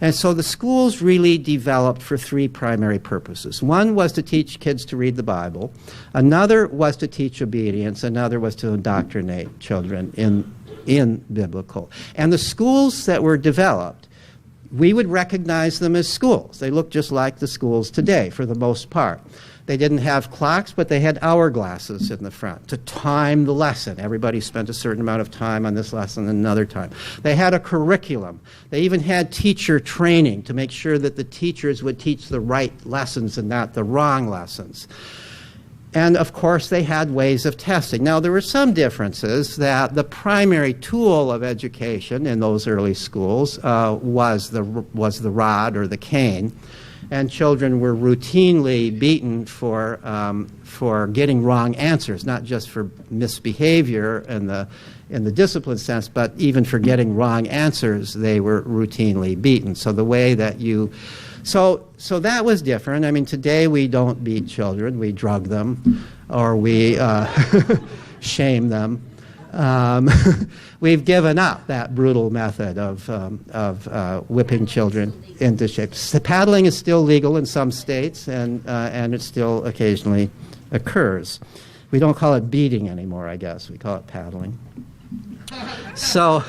And so the schools really developed for three primary purposes. One was to teach kids to read the Bible. Another was to teach obedience. Another was to indoctrinate children in biblical. And the schools that were developed, we would recognize them as schools. They look just like the schools today for the most part. They didn't have clocks, but they had hourglasses in the front to time the lesson. Everybody spent a certain amount of time on this lesson and another time. They had a curriculum. They even had teacher training to make sure that the teachers would teach the right lessons and not the wrong lessons. And of course, they had ways of testing. Now, there were some differences that the primary tool of education in those early schools was the rod or the cane. And children were routinely beaten for getting wrong answers, not just for misbehavior in the discipline sense, but even for getting wrong answers, they were routinely beaten. So the way that so that was different. I mean, today we don't beat children; we drug them, or we shame them. We've given up that brutal method of whipping children into shape. Paddling is still legal in some states, and it still occasionally occurs. We don't call it beating anymore, I guess. We call it paddling. So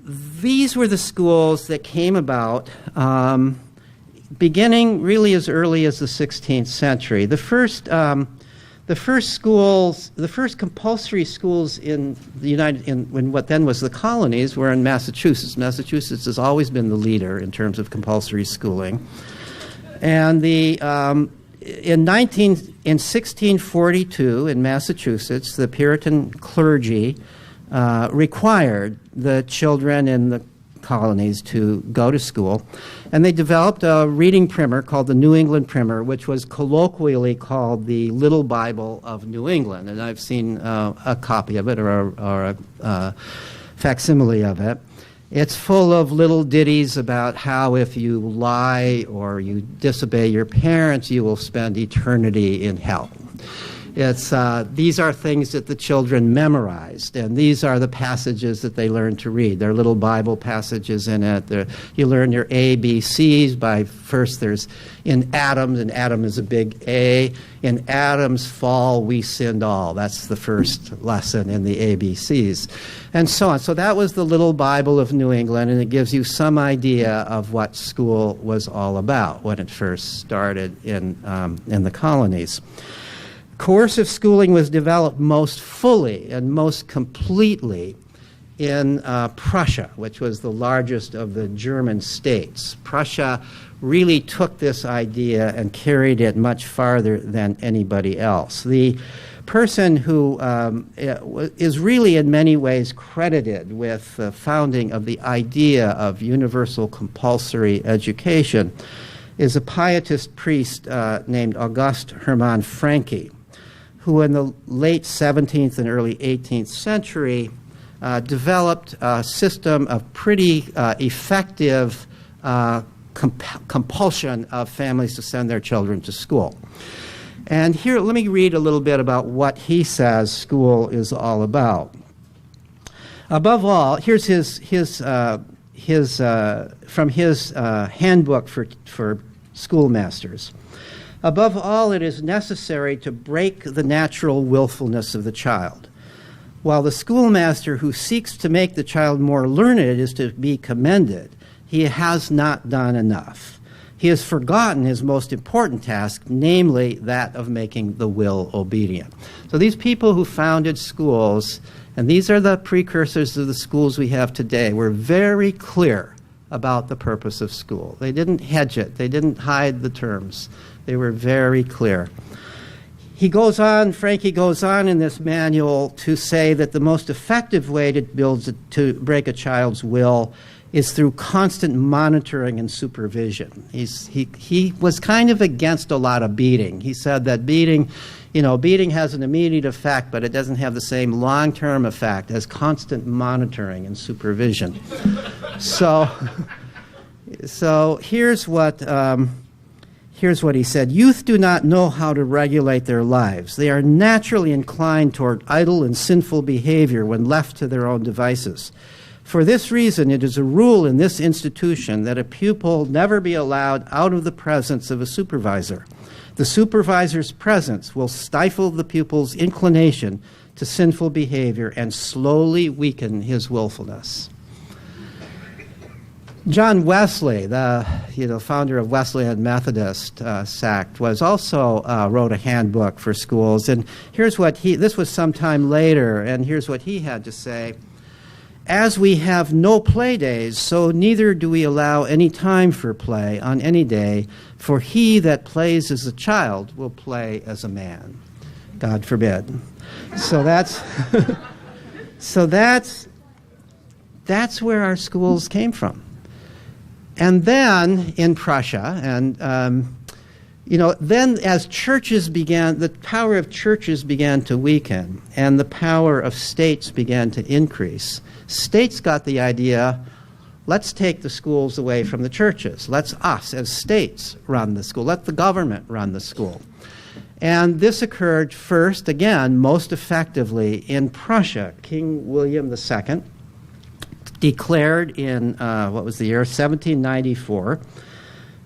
these were the schools that came about beginning really as early as the 16th century. The first compulsory schools in in what then was the colonies were in Massachusetts. Massachusetts has always been the leader in terms of compulsory schooling. And in 1642 in Massachusetts, the Puritan clergy required the children in the colonies to go to school, and they developed a reading primer called the New England Primer, which was colloquially called the Little Bible of New England, and I've seen a copy of it or a facsimile of it. It's full of little ditties about how if you lie or you disobey your parents, you will spend eternity in hell. These are things that the children memorized, and these are the passages that they learned to read. There are little Bible passages in it. You learn your ABCs by first there's in Adam, and Adam is a big A. In Adam's fall, we sinned all. That's the first lesson in the ABCs, and so on. So that was the Little Bible of New England, and it gives you some idea of what school was all about when it first started in the colonies. Coercive schooling was developed most fully and most completely in Prussia, which was the largest of the German states. Prussia really took this idea and carried it much farther than anybody else. The person who is really in many ways credited with the founding of the idea of universal compulsory education is a pietist priest named August Hermann Francke, who in the late 17th and early 18th century developed a system of pretty effective compulsion of families to send their children to school. And here, let me read a little bit about what he says school is all about. Above all, here's his from his handbook for schoolmasters. Above all, it is necessary to break the natural willfulness of the child. While the schoolmaster who seeks to make the child more learned is to be commended, he has not done enough. He has forgotten his most important task, namely that of making the will obedient. So these people who founded schools, and these are the precursors of the schools we have today, were very clear about the purpose of school. They didn't hedge it. They didn't hide the terms. They were very clear. Francke goes on in this manual to say that the most effective way to break a child's will is through constant monitoring and supervision. He was kind of against a lot of beating. He said that beating has an immediate effect, but it doesn't have the same long-term effect as constant monitoring and supervision. So here's what he said. Youth do not know how to regulate their lives. They are naturally inclined toward idle and sinful behavior when left to their own devices. For this reason, it is a rule in this institution that a pupil never be allowed out of the presence of a supervisor. The supervisor's presence will stifle the pupil's inclination to sinful behavior and slowly weaken his willfulness. John Wesley, the founder of Wesleyan Methodist sect, was also wrote a handbook for schools. And here's what this was sometime later, and here's what he had to say. As we have no play days, so neither do we allow any time for play on any day, for he that plays as a child will play as a man. God forbid. So that's that's where our schools came from. And then in Prussia, and then as churches began, the power of churches began to weaken, and the power of states began to increase. States got the idea, let's take the schools away from the churches. Let's us as states run the school. Let the government run the school. And this occurred first, again, most effectively in Prussia. King William II declared in, what was the year, 1794,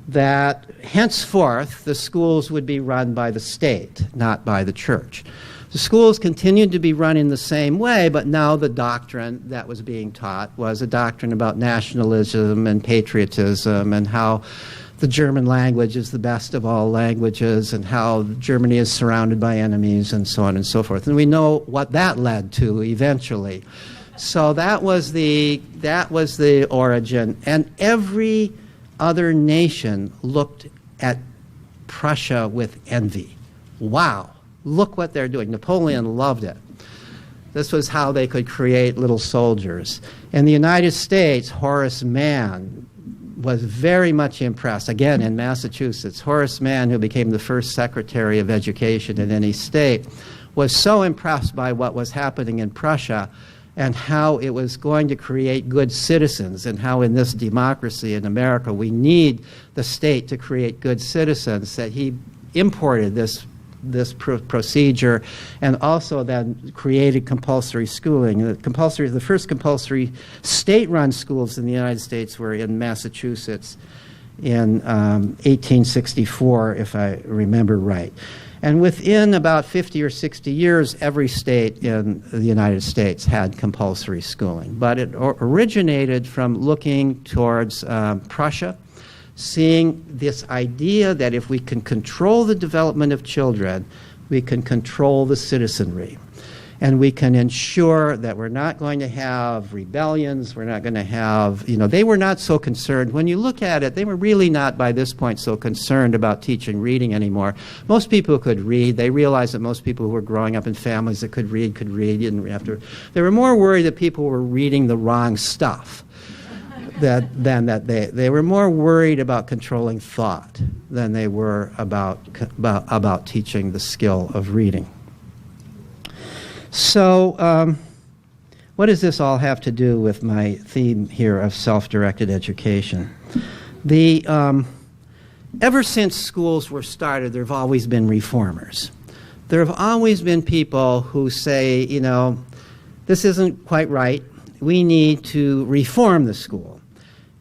that henceforth the schools would be run by the state, not by the church. The schools continued to be run in the same way, but now the doctrine that was being taught was a doctrine about nationalism and patriotism and how the German language is the best of all languages and how Germany is surrounded by enemies and so on and so forth. And we know what that led to eventually. So that was the origin, and every other nation looked at Prussia with envy. Wow, look what they're doing. Napoleon loved it. This was how they could create little soldiers. In the United States, Horace Mann was very much impressed. Again, in Massachusetts, Horace Mann, who became the first Secretary of Education in any state, was so impressed by what was happening in Prussia and how it was going to create good citizens, and how in this democracy in America we need the state to create good citizens, that he imported this procedure and also then created compulsory schooling. The first compulsory state-run schools in the United States were in Massachusetts in 1864, if I remember right. And within about 50 or 60 years, every state in the United States had compulsory schooling. But it originated from looking towards Prussia, seeing this idea that if we can control the development of children, we can control the citizenry. And we can ensure that we're not going to have rebellions, we're not going to have, they were not so concerned. When you look at it, they were really not by this point so concerned about teaching reading anymore. Most people could read. They realized that most people who were growing up in families that could read. You didn't have to. They were more worried that people were reading the wrong stuff than that they were more worried about controlling thought than they were about teaching the skill of reading. So what does this all have to do with my theme here of self-directed education? Ever since schools were started, there have always been reformers. There have always been people who say, this isn't quite right. We need to reform the school.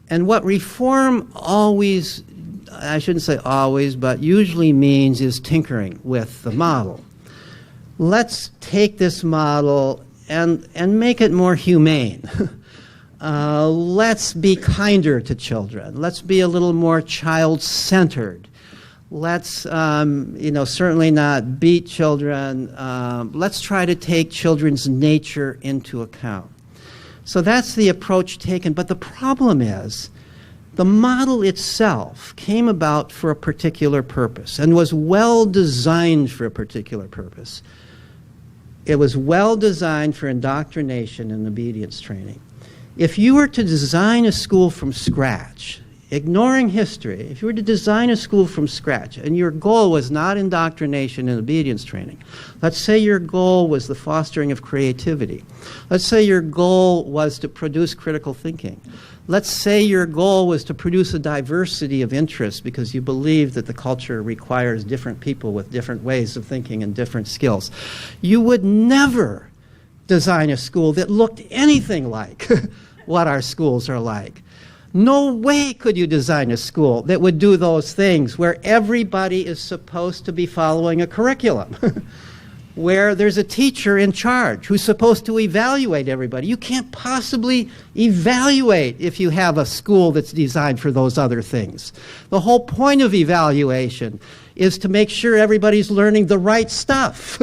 And what reform always, I shouldn't say always, but usually means is tinkering with the model. Let's take this model and make it more humane. Let's be kinder to children. Let's be a little more child-centered. Let's, certainly not beat children. Let's try to take children's nature into account. So that's the approach taken. But the problem is, the model itself came about for a particular purpose and was well designed for a particular purpose. It was well designed for indoctrination and obedience training. If you were to design a school from scratch, ignoring history, if you were to design a school from scratch and your goal was not indoctrination and obedience training, let's say your goal was the fostering of creativity. Let's say your goal was to produce critical thinking. Let's say your goal was to produce a diversity of interests because you believe that the culture requires different people with different ways of thinking and different skills. You would never design a school that looked anything like what our schools are like. No way could you design a school that would do those things where everybody is supposed to be following a curriculum, where there's a teacher in charge who's supposed to evaluate everybody. You can't possibly evaluate if you have a school that's designed for those other things. The whole point of evaluation is to make sure everybody's learning the right stuff.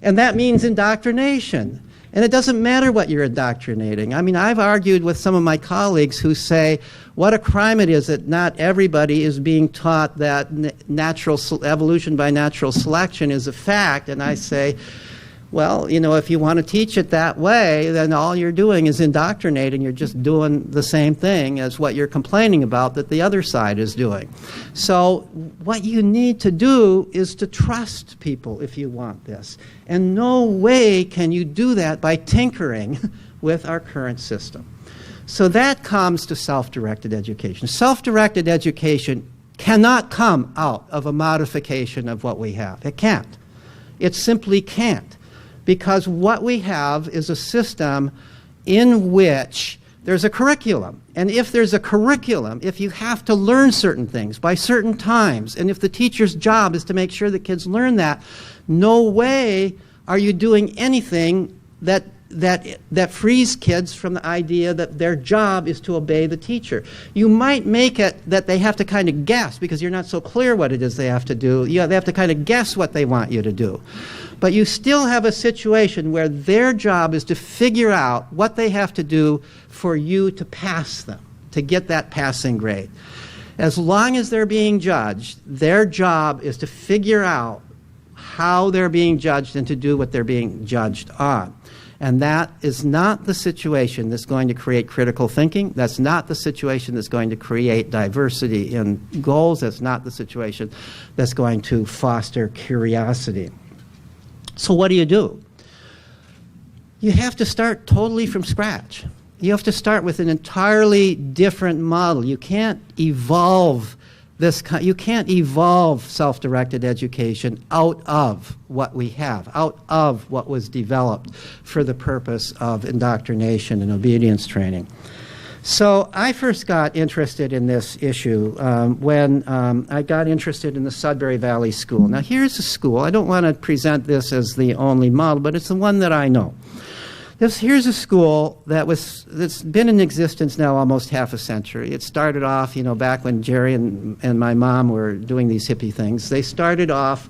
And that means indoctrination. And it doesn't matter what you're indoctrinating. I mean, I've argued with some of my colleagues who say what a crime it is that not everybody is being taught that evolution by natural selection is a fact. And I say, well, you know, if you want to teach it that way, then all you're doing is indoctrinating. You're just doing the same thing as what you're complaining about that the other side is doing. So what you need to do is to trust people if you want this. And no way can you do that by tinkering with our current system. So that comes to self-directed education. Self-directed education cannot come out of a modification of what we have. It can't. It simply can't. Because what we have is a system in which there's a curriculum. And if there's a curriculum, if you have to learn certain things by certain times, and if the teacher's job is to make sure that kids learn that, no way are you doing anything that frees kids from the idea that their job is to obey the teacher. You might make it that they have to kind of guess because you're not so clear what it is they have to do. They have to kind of guess what they want you to do. But you still have a situation where their job is to figure out what they have to do for you to pass them, to get that passing grade. As long as they're being judged, their job is to figure out how they're being judged and to do what they're being judged on. And that is not the situation that's going to create critical thinking. That's not the situation that's going to create diversity in goals. That's not the situation that's going to foster curiosity. So what do? You have to start totally from scratch. You have to start with an entirely different model. You can't evolve you can't evolve self-directed education out of what we have, out of what was developed for the purpose of indoctrination and obedience training. So I first got interested in this issue when I got interested in the Sudbury Valley School. Now here's a school. I don't want to present this as the only model, but it's the one that I know. Here's a school that's been in existence now almost half a century. It started off, back when Jerry and my mom were doing these hippie things. They started off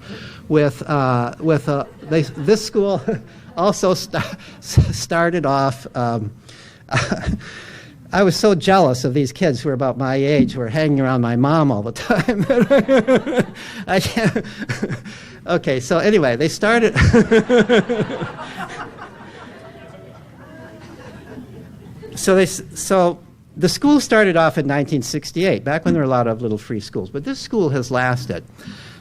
this school also started off. I was so jealous of these kids who were about my age, who were hanging around my mom all the time. Okay, so anyway, they started. So the school started off in 1968, back when there were a lot of little free schools. But this school has lasted.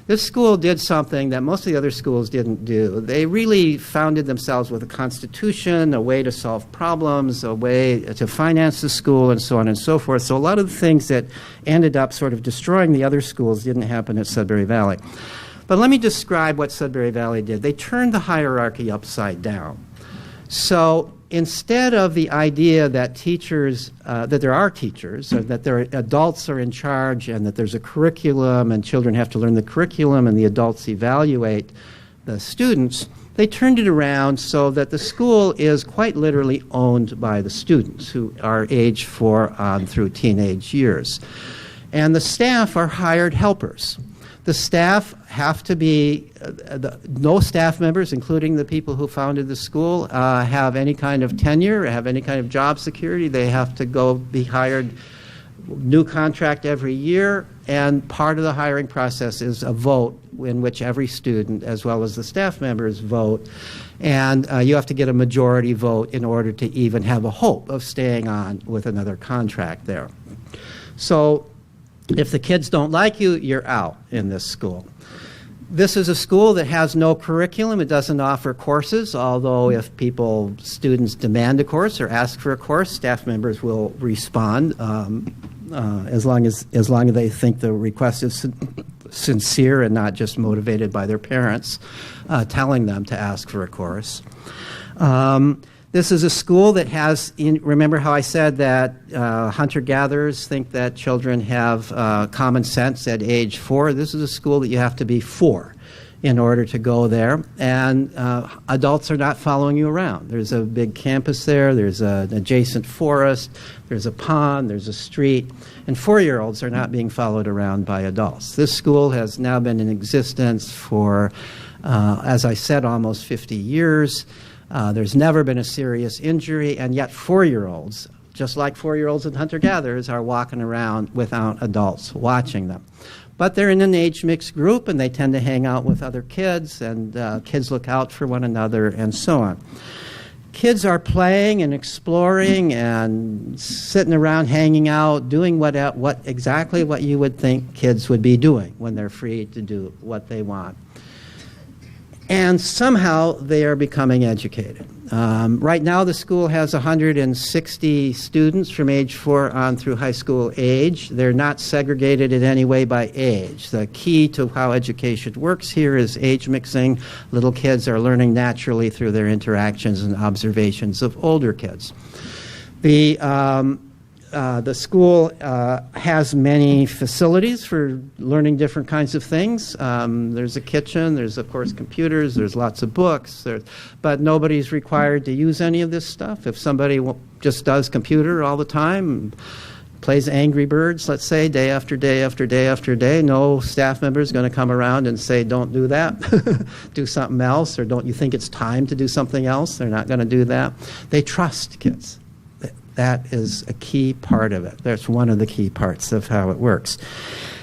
This school did something that most of the other schools didn't do. They really founded themselves with a constitution, a way to solve problems, a way to finance the school, and so on and so forth. So a lot of the things that ended up sort of destroying the other schools didn't happen at Sudbury Valley. But let me describe what Sudbury Valley did. They turned the hierarchy upside down. So instead of the idea that that there are teachers, or that adults are in charge and that there's a curriculum and children have to learn the curriculum and the adults evaluate the students, they turned it around so that the school is quite literally owned by the students who are aged 4 on through teenage years. And the staff are hired helpers. The staff have to be, no staff members, including the people who founded the school, have any kind of tenure, have any kind of job security. They have to go be hired, new contract every year, and part of the hiring process is a vote in which every student, as well as the staff members, vote. And you have to get a majority vote in order to even have a hope of staying on with another contract there. So if the kids don't like you, you're out in this school. This is a school that has no curriculum. It doesn't offer courses, although if students demand a course or ask for a course, staff members will respond as long as they think the request is sincere and not just motivated by their parents telling them to ask for a course. This is a school that has, remember how I said that hunter-gatherers think that children have common sense at age 4? This is a school that you have to be 4 in order to go there, and adults are not following you around. There's a big campus there, there's an adjacent forest, there's a pond, there's a street, and 4-year-olds are not being followed around by adults. This school has now been in existence for, as I said, almost 50 years. There's never been a serious injury, and yet 4-year-olds, just like 4-year-olds and hunter-gatherers, are walking around without adults watching them. But they're in an age-mixed group, and they tend to hang out with other kids, and kids look out for one another, and so on. Kids are playing and exploring and sitting around, hanging out, doing exactly what you would think kids would be doing when they're free to do what they want. And somehow they are becoming educated. Right now the school has 160 students from age 4 on through high school age. They're not segregated in any way by age. The key to how education works here is age mixing. Little kids are learning naturally through their interactions and observations of older kids. The school has many facilities for learning different kinds of things. There's a kitchen, there's of course computers, there's lots of books, but nobody's required to use any of this stuff. If somebody just does computer all the time, plays Angry Birds, let's say, day after day after day after day, no staff member is going to come around and say, don't do that, do something else, or don't you think it's time to do something else? They're not going to do that. They trust kids. That is a key part of it. That's one of the key parts of how it works.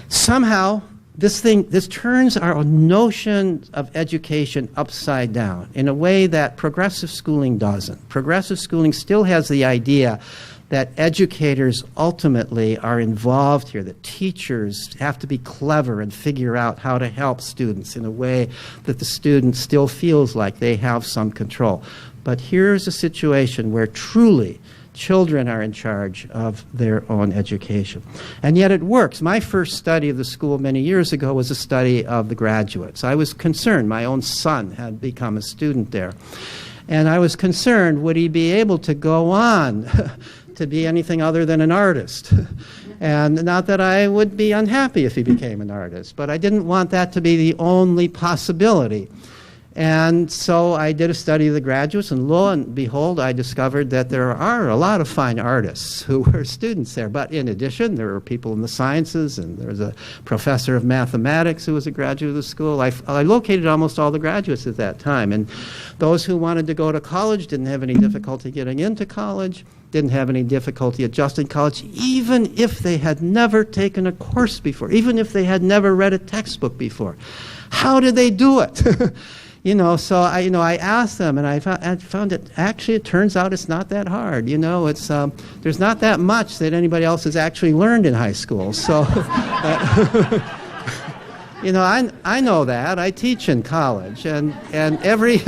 Somehow, this turns our notion of education upside down in a way that progressive schooling doesn't. Progressive schooling still has the idea that educators ultimately are involved here, that teachers have to be clever and figure out how to help students in a way that the student still feels like they have some control. But here's a situation where truly children are in charge of their own education. And yet it works. My first study of the school many years ago was a study of the graduates. I was concerned. My own son had become a student there. And I was concerned, would he be able to go on to be anything other than an artist? And not that I would be unhappy if he became an artist, but I didn't want that to be the only possibility. And so I did a study of the graduates, and lo and behold, I discovered that there are a lot of fine artists who were students there. But in addition, there were people in the sciences, and there was a professor of mathematics who was a graduate of the school. I located almost all the graduates at that time. And those who wanted to go to college didn't have any difficulty getting into college, didn't have any difficulty adjusting college, even if they had never taken a course before, even if they had never read a textbook before. How did they do it? So I asked them, and I found that actually it turns out it's not that hard. There's not that much that anybody else has actually learned in high school. So, I know that. I teach in college, and every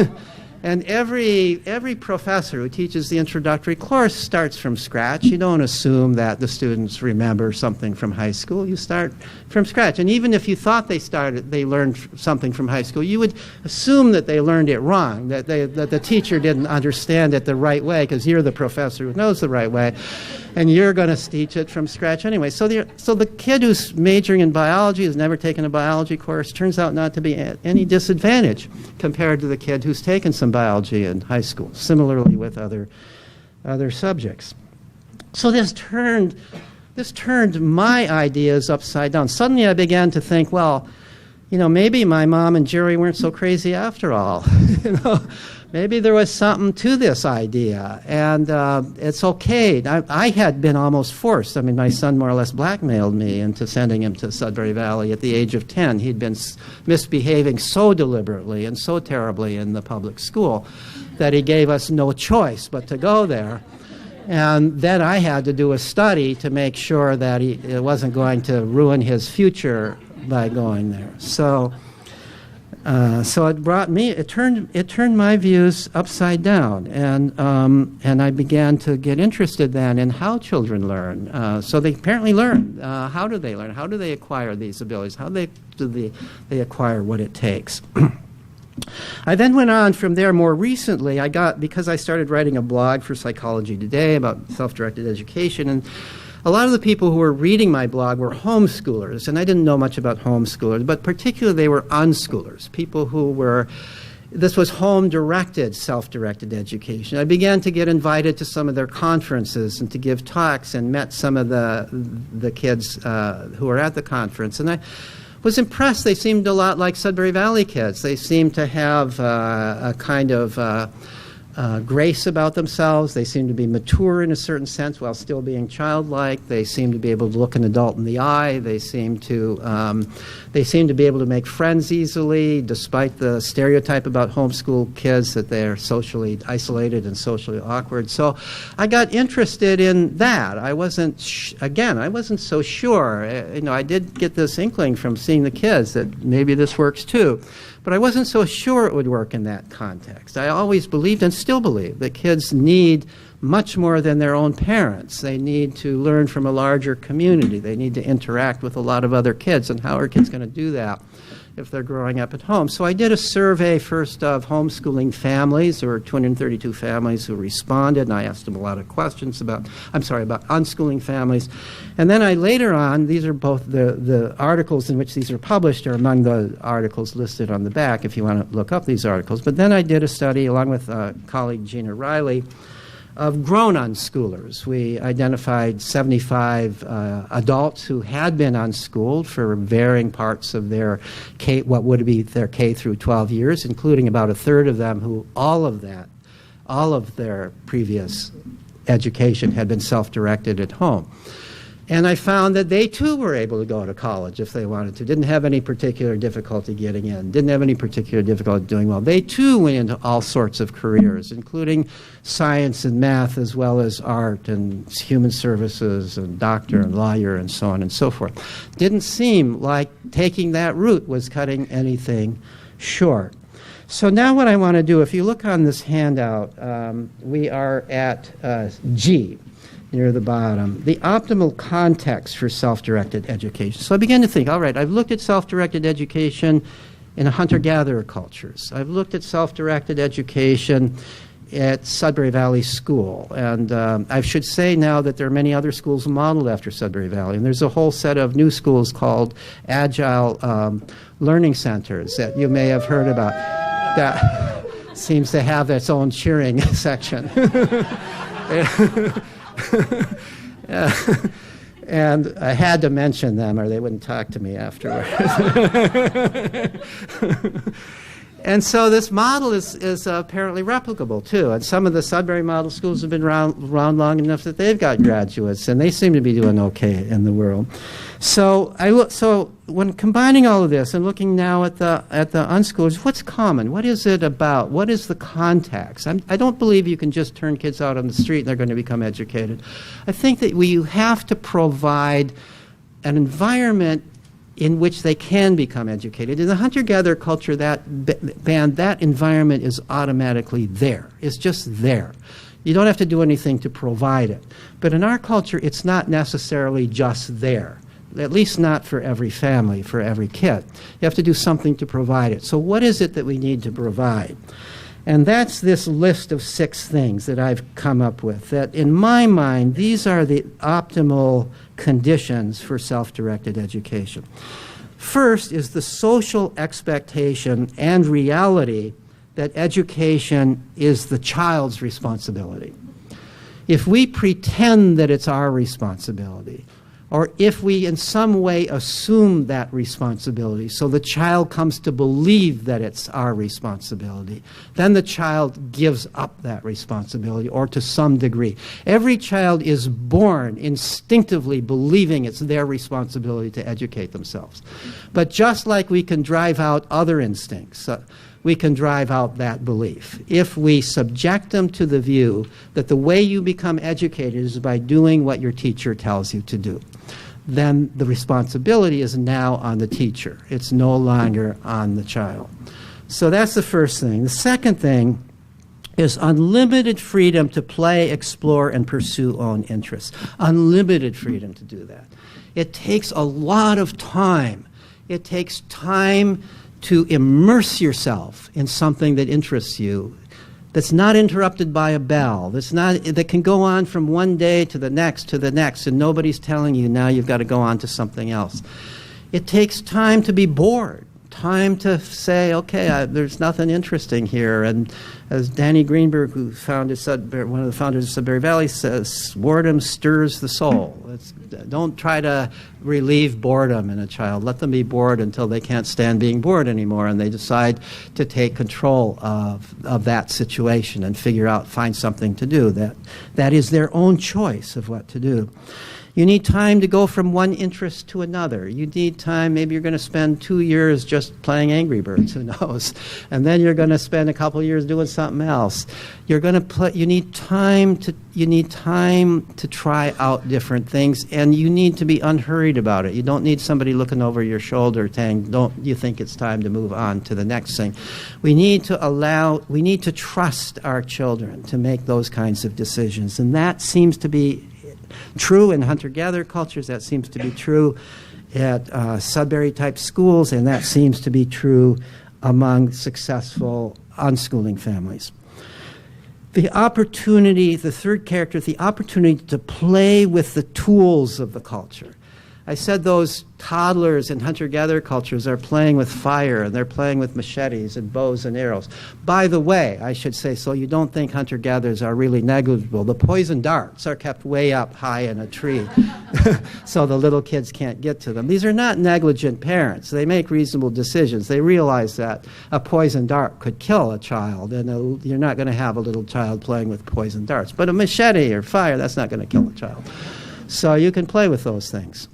professor who teaches the introductory course starts from scratch. You don't assume that the students remember something from high school. You start from scratch. And even if you thought they learned something from high school, you would assume that they learned it wrong, that the teacher didn't understand it the right way, because you're the professor who knows the right way, and you're going to teach it from scratch anyway. So the kid who's majoring in biology, has never taken a biology course, turns out not to be at any disadvantage compared to the kid who's taken some biology in high school, similarly with other subjects. So this turned my ideas upside down. Suddenly I began to think, well, maybe my mom and Jerry weren't so crazy after all. Maybe there was something to this idea, and it's okay. I had been almost forced. I mean, my son more or less blackmailed me into sending him to Sudbury Valley at the age of 10. He'd been misbehaving so deliberately and so terribly in the public school that he gave us no choice but to go there. And then I had to do a study to make sure that it wasn't going to ruin his future by going there. So it turned my views upside down, and I began to get interested then in how children learn. So they apparently learn. How do they learn? How do they acquire these abilities? How do they acquire what it takes? I then went on from there more recently. Because I started writing a blog for Psychology Today about self-directed education, and a lot of the people who were reading my blog were homeschoolers, and I didn't know much about homeschoolers, but particularly they were unschoolers, people who were, this was home-directed, self-directed education. I began to get invited to some of their conferences and to give talks, and met some of the kids who were at the conference, and I was impressed. They seemed a lot like Sudbury Valley kids. They seemed to have a kind of grace about themselves. They seemed to be mature in a certain sense while still being childlike. They seemed to be able to look an adult in the eye. They seemed to be able to make friends easily, despite the stereotype about homeschool kids that they're socially isolated and socially awkward. So I got interested in that. I wasn't so sure. I did get this inkling from seeing the kids that maybe this works too. But I wasn't so sure it would work in that context. I always believed and still believe that kids need much more than their own parents. They need to learn from a larger community. They need to interact with a lot of other kids. And how are kids going to do that if they're growing up at home? So I did a survey first of homeschooling families. There were 232 families who responded, and I asked them a lot of questions about unschooling families. And then I later on, these are both the articles in which these are published are among the articles listed on the back if you want to look up these articles. But then I did a study along with colleague Gina Riley of grown unschoolers. We identified 75 adults who had been unschooled for varying parts of their what would be their K through 12 years, including about a third of them who all of their previous education had been self-directed at home. And I found that they too were able to go to college if they wanted to, didn't have any particular difficulty getting in, didn't have any particular difficulty doing well. They too went into all sorts of careers, including science and math, as well as art and human services and doctor and lawyer and so on and so forth. Didn't seem like taking that route was cutting anything short. So now what I want to do, if you look on this handout, we are at G, near the bottom, the optimal context for self-directed education. So I began to think, all right, I've looked at self-directed education in hunter-gatherer cultures. I've looked at self-directed education at Sudbury Valley School. And I should say now that there are many other schools modeled after Sudbury Valley. And there's a whole set of new schools called Agile Learning Centers that you may have heard about. That seems to have its own cheering section. And I had to mention them or they wouldn't talk to me afterwards. And so this model is apparently replicable too. And some of the Sudbury model schools have been around long enough that they've got graduates, and they seem to be doing okay in the world. So when combining all of this and looking now at the unschoolers, what's common? What is it about? What is the context? I don't believe you can just turn kids out on the street and they're going to become educated. I think that you have to provide an environment in which they can become educated. In the hunter-gatherer culture, that environment is automatically there. It's just there. You don't have to do anything to provide it. But in our culture, it's not necessarily just there, at least not for every family, for every kid. You have to do something to provide it. So what is it that we need to provide? And that's this list of 6 things that I've come up with, that in my mind, these are the optimal conditions for self-directed education. First is the social expectation and reality that education is the child's responsibility. If we pretend that it's our responsibility, or if we in some way assume that responsibility, so the child comes to believe that it's our responsibility, then the child gives up that responsibility, or to some degree. Every child is born instinctively believing it's their responsibility to educate themselves. But just like we can drive out other instincts, we can drive out that belief if we subject them to the view that the way you become educated is by doing what your teacher tells you to do. Then the responsibility is now on the teacher. It's no longer on the child. So that's the first thing. The second thing is unlimited freedom to play, explore, and pursue own interests. Unlimited freedom to do that. It takes a lot of time. It takes time to immerse yourself in something that interests you, that's not interrupted by a bell, that can go on from one day to the next, and nobody's telling you now you've got to go on to something else. It takes time to be bored, time to say, okay, there's nothing interesting here. And as Danny Greenberg, who founded one of the founders of Sudbury Valley, says, boredom stirs the soul. Don't try to relieve boredom in a child. Let them be bored until they can't stand being bored anymore, and they decide to take control of that situation and find something to do. That is their own choice of what to do. You need time to go from one interest to another. You need time, maybe you're going to spend 2 years just playing Angry Birds, who knows? And then you're going to spend a couple years doing something else. You need time to try out different things, and you need to be unhurried about it. You don't need somebody looking over your shoulder saying, don't you think it's time to move on to the next thing? We need to trust our children to make those kinds of decisions, and that seems to be true in hunter-gatherer cultures. That seems to be true at Sudbury-type schools, and that seems to be true among successful unschooling families. The third character, the opportunity to play with the tools of the culture. I said those toddlers in hunter-gatherer cultures are playing with fire, and they're playing with machetes and bows and arrows. By the way, I should say, so you don't think hunter-gatherers are really negligible, the poison darts are kept way up high in a tree so the little kids can't get to them. These are not negligent parents. They make reasonable decisions. They realize that a poison dart could kill a child, and you're not going to have a little child playing with poison darts. But a machete or fire, that's not going to kill a child. So you can play with those things.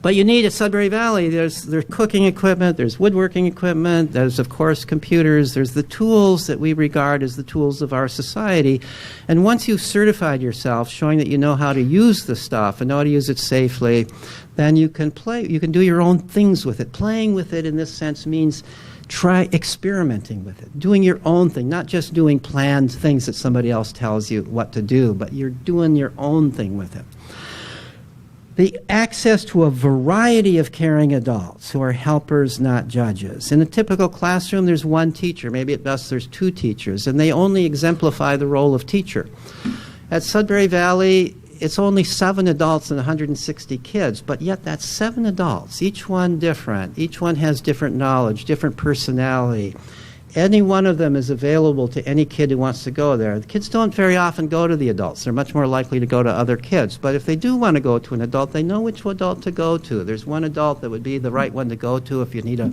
But you need at Sudbury Valley, there's cooking equipment, there's woodworking equipment, there's, of course, computers, there's the tools that we regard as the tools of our society. And once you've certified yourself, showing that you know how to use the stuff and know how to use it safely, then you can do your own things with it. Playing with it in this sense means try experimenting with it, doing your own thing, not just doing planned things that somebody else tells you what to do, but you're doing your own thing with it. The access to a variety of caring adults who are helpers, not judges. In a typical classroom, there's one teacher. Maybe at best there's two teachers, and they only exemplify the role of teacher. At Sudbury Valley, it's only 7 adults and 160 kids, but yet that's 7 adults, each one different. Each one has different knowledge, different personality. Any one of them is available to any kid who wants to go there. The kids don't very often go to the adults. They're much more likely to go to other kids. But if they do want to go to an adult, they know which adult to go to. There's one adult that would be the right one to go to if you need a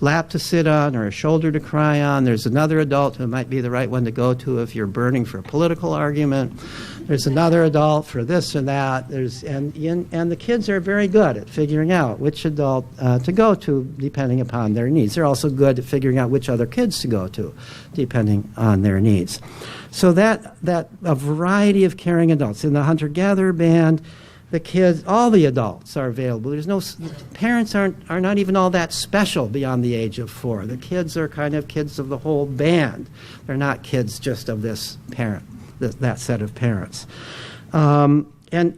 lap to sit on or a shoulder to cry on. There's another adult who might be the right one to go to if you're burning for a political argument. There's another adult for this and that. And the kids are very good at figuring out which adult to go to depending upon their needs. They're also good at figuring out which other kids to go to depending on their needs. So that a variety of caring adults. In the hunter-gatherer band, the kids, all the adults are available. Parents are not even all that special beyond the age of 4. The kids are kind of kids of the whole band. They're not kids just of this parent. That set of parents, and in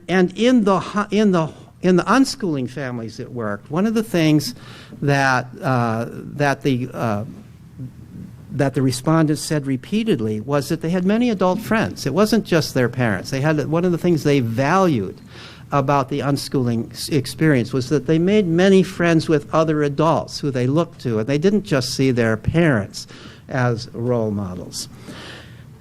the unschooling families that worked, one of the things that the respondents said repeatedly was that they had many adult friends. It wasn't just their parents. They had one of the things they valued about the unschooling experience was that they made many friends with other adults who they looked to, and they didn't just see their parents as role models.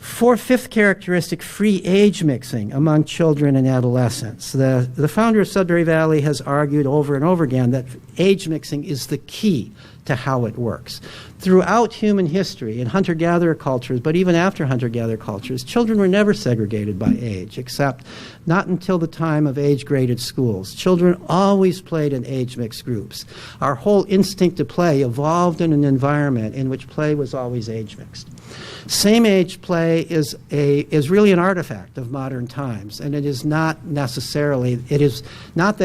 Fifth characteristic, free age mixing among children and adolescents. The founder of Sudbury Valley has argued over and over again that age mixing is the key to how it works. Throughout human history, in hunter-gatherer cultures, but even after hunter-gatherer cultures, children were never segregated by age, except not until the time of age-graded schools. Children always played in age-mixed groups. Our whole instinct to play evolved in an environment in which play was always age-mixed. Same-age play is really an artifact of modern times, and it is not that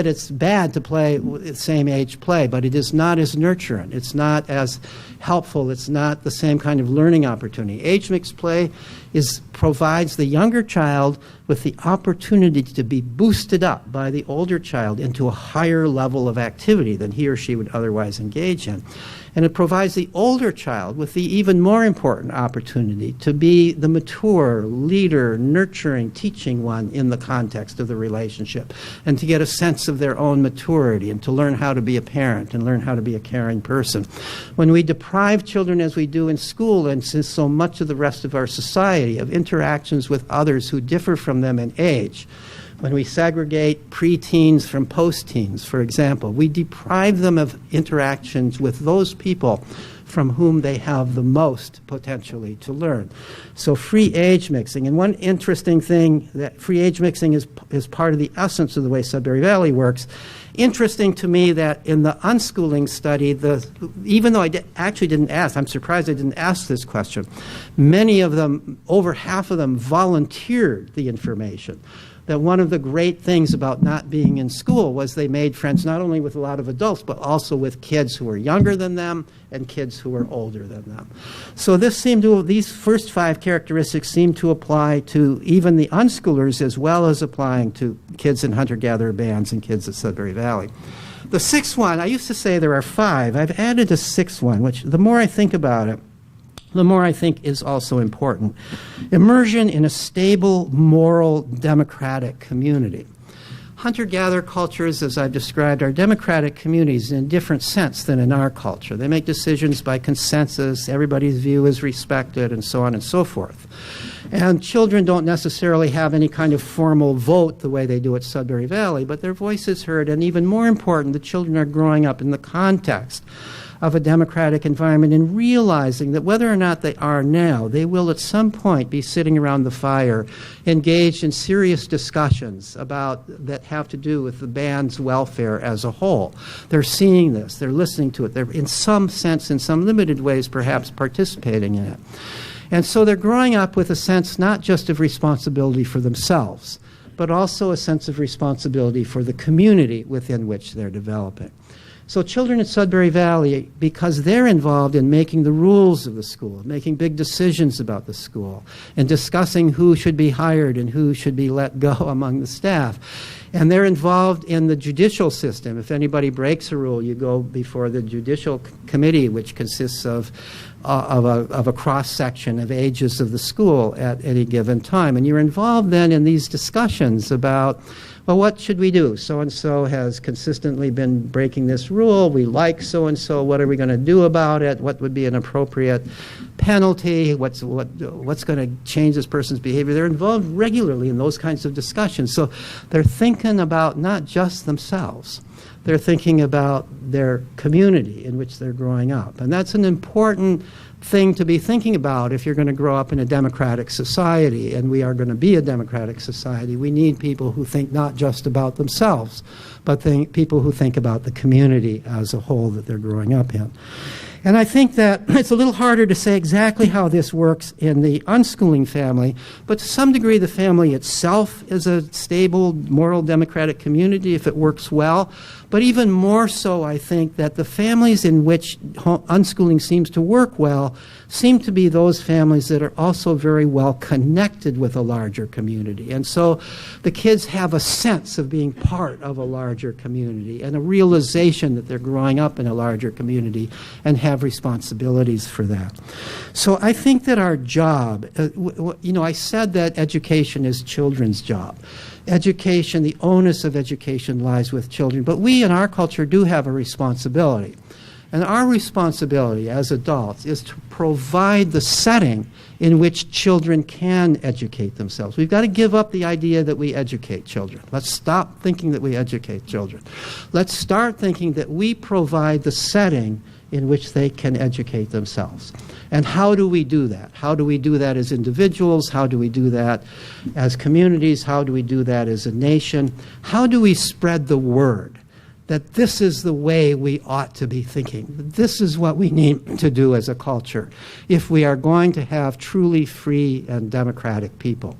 it's bad to play same-age play, but it is not as nurturant. It's not as helpful. It's not the same kind of learning opportunity. Age-mixed play provides the younger child with the opportunity to be boosted up by the older child into a higher level of activity than he or she would otherwise engage in. And it provides the older child with the even more important opportunity to be the mature, leader, nurturing, teaching one in the context of the relationship, and to get a sense of their own maturity, and to learn how to be a parent and learn how to be a caring person. When we deprive children, as we do in school and since so much of the rest of our society, of interactions with others who differ from them in age, when we segregate preteens from post-teens, for example, we deprive them of interactions with those people from whom they have the most potentially to learn. So free age mixing, and one interesting thing, that free age mixing is part of the essence of the way Sudbury Valley works. Interesting to me that in the unschooling study, even though I actually didn't ask, I'm surprised I didn't ask this question, many of them, over half of them, volunteered the information. That one of the great things about not being in school was they made friends not only with a lot of adults, but also with kids who were younger than them and kids who were older than them. So these first 5 characteristics seem to apply to even the unschoolers as well as applying to kids in hunter-gatherer bands and kids at Sudbury Valley. The 6th one, I used to say there are 5. I've added a 6th one, which the more I think about it, the more I think is also important. Immersion in a stable, moral, democratic community. Hunter-gatherer cultures, as I've described, are democratic communities in a different sense than in our culture. They make decisions by consensus, everybody's view is respected, and so on and so forth. And children don't necessarily have any kind of formal vote the way they do at Sudbury Valley, but their voice is heard, and even more important, the children are growing up in the context of a democratic environment and realizing that whether or not they are now, they will at some point be sitting around the fire, engaged in serious discussions that have to do with the band's welfare as a whole. They're seeing this, they're listening to it, they're in some sense, in some limited ways, perhaps participating in it. And so they're growing up with a sense not just of responsibility for themselves, but also a sense of responsibility for the community within which they're developing. So children at Sudbury Valley, because they're involved in making the rules of the school, making big decisions about the school, and discussing who should be hired and who should be let go among the staff. And they're involved in the judicial system. If anybody breaks a rule, you go before the judicial committee, which consists of a cross-section of ages of the school at any given time. And you're involved then in these discussions about, well, what should we do? So-and-so has consistently been breaking this rule. We like so-and-so. What are we going to do about it? What would be an appropriate penalty? What's going to change this person's behavior? They're involved regularly in those kinds of discussions. So they're thinking about not just themselves. They're thinking about their community in which they're growing up. And that's an important thing to be thinking about if you're going to grow up in a democratic society, and we are going to be a democratic society. We need people who think not just about themselves, but people who think about the community as a whole that they're growing up in. And I think that it's a little harder to say exactly how this works in the unschooling family, but to some degree the family itself is a stable, moral, democratic community if it works well. But even more so, I think that the families in which unschooling seems to work well seem to be those families that are also very well connected with a larger community. And so the kids have a sense of being part of a larger community and a realization that they're growing up in a larger community and have responsibilities for that. So I think that our job, I said that education is children's job. Education, the onus of education lies with children, but we in our culture do have a responsibility. And our responsibility as adults is to provide the setting in which children can educate themselves. We've got to give up the idea that we educate children. Let's stop thinking that we educate children. Let's start thinking that we provide the setting in which they can educate themselves. And how do we do that? How do we do that as individuals? How do we do that as communities? How do we do that as a nation? How do we spread the word that this is the way we ought to be thinking? This is what we need to do as a culture if we are going to have truly free and democratic people.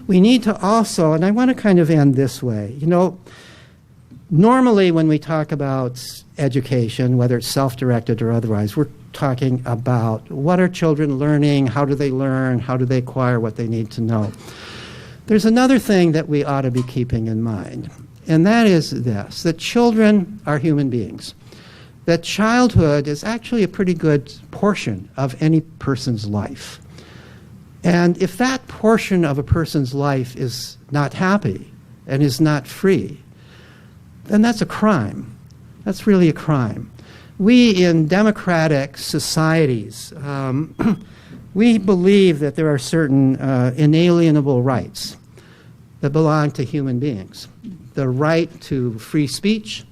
We need to also, and I want to kind of end this way, Normally, when we talk about education, whether it's self-directed or otherwise, we're talking about what are children learning, how do they learn, how do they acquire what they need to know. There's another thing that we ought to be keeping in mind, and that is this, that children are human beings. That childhood is actually a pretty good portion of any person's life. And if that portion of a person's life is not happy and is not free, then that's a crime. That's really a crime. We in democratic societies, we believe that there are certain inalienable rights that belong to human beings. The right to free speech,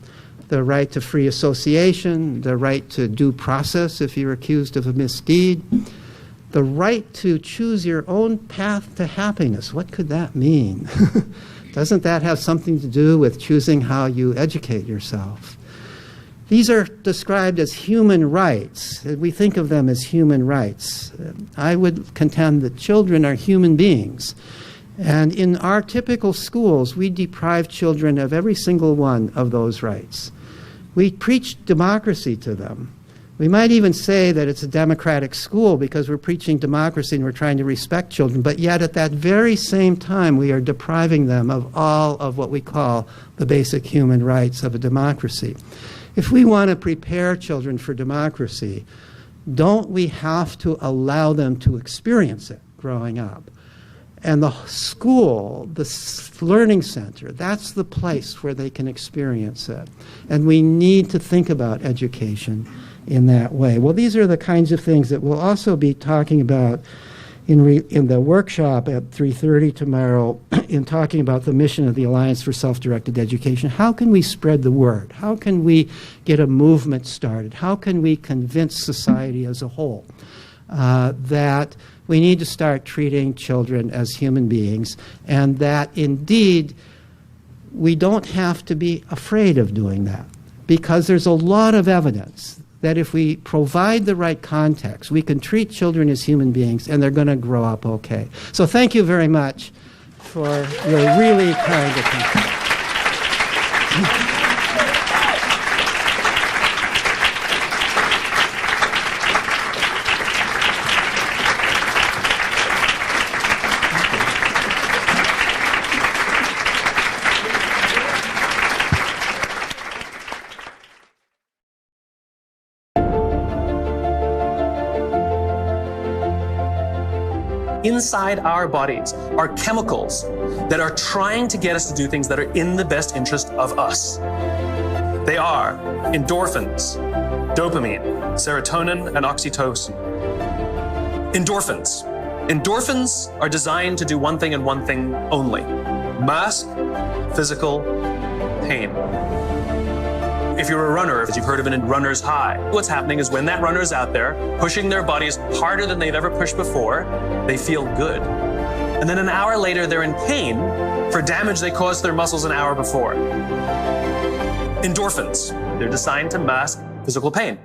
the right to free association, the right to due process if you're accused of a misdeed, the right to choose your own path to happiness. What could that mean? Doesn't that have something to do with choosing how you educate yourself? These are described as human rights. We think of them as human rights. I would contend that children are human beings. And in our typical schools, we deprive children of every single one of those rights. We preach democracy to them. We might even say that it's a democratic school because we're preaching democracy and we're trying to respect children, but yet at that very same time we are depriving them of all of what we call the basic human rights of a democracy. If we want to prepare children for democracy, don't we have to allow them to experience it growing up? And the school, the learning center, that's the place where they can experience it. And we need to think about education in that way. Well, these are the kinds of things that we'll also be talking about in the workshop at 3:30 tomorrow in talking about the mission of the Alliance for Self-Directed Education. How can we spread the word? How can we get a movement started? How can we convince society as a whole that we need to start treating children as human beings, and that indeed we don't have to be afraid of doing that, because there's a lot of evidence that if we provide the right context, we can treat children as human beings and they're going to grow up okay. So thank you very much for your really kind attention. Inside our bodies are chemicals that are trying to get us to do things that are in the best interest of us. They are endorphins, dopamine, serotonin, and oxytocin. Endorphins. Endorphins are designed to do one thing and one thing only: mask physical pain. If you're a runner, if you've heard of a runner's high, what's happening is when that runner's out there pushing their bodies harder than they've ever pushed before, they feel good. And then an hour later, they're in pain for damage they caused their muscles an hour before. Endorphins, they're designed to mask physical pain.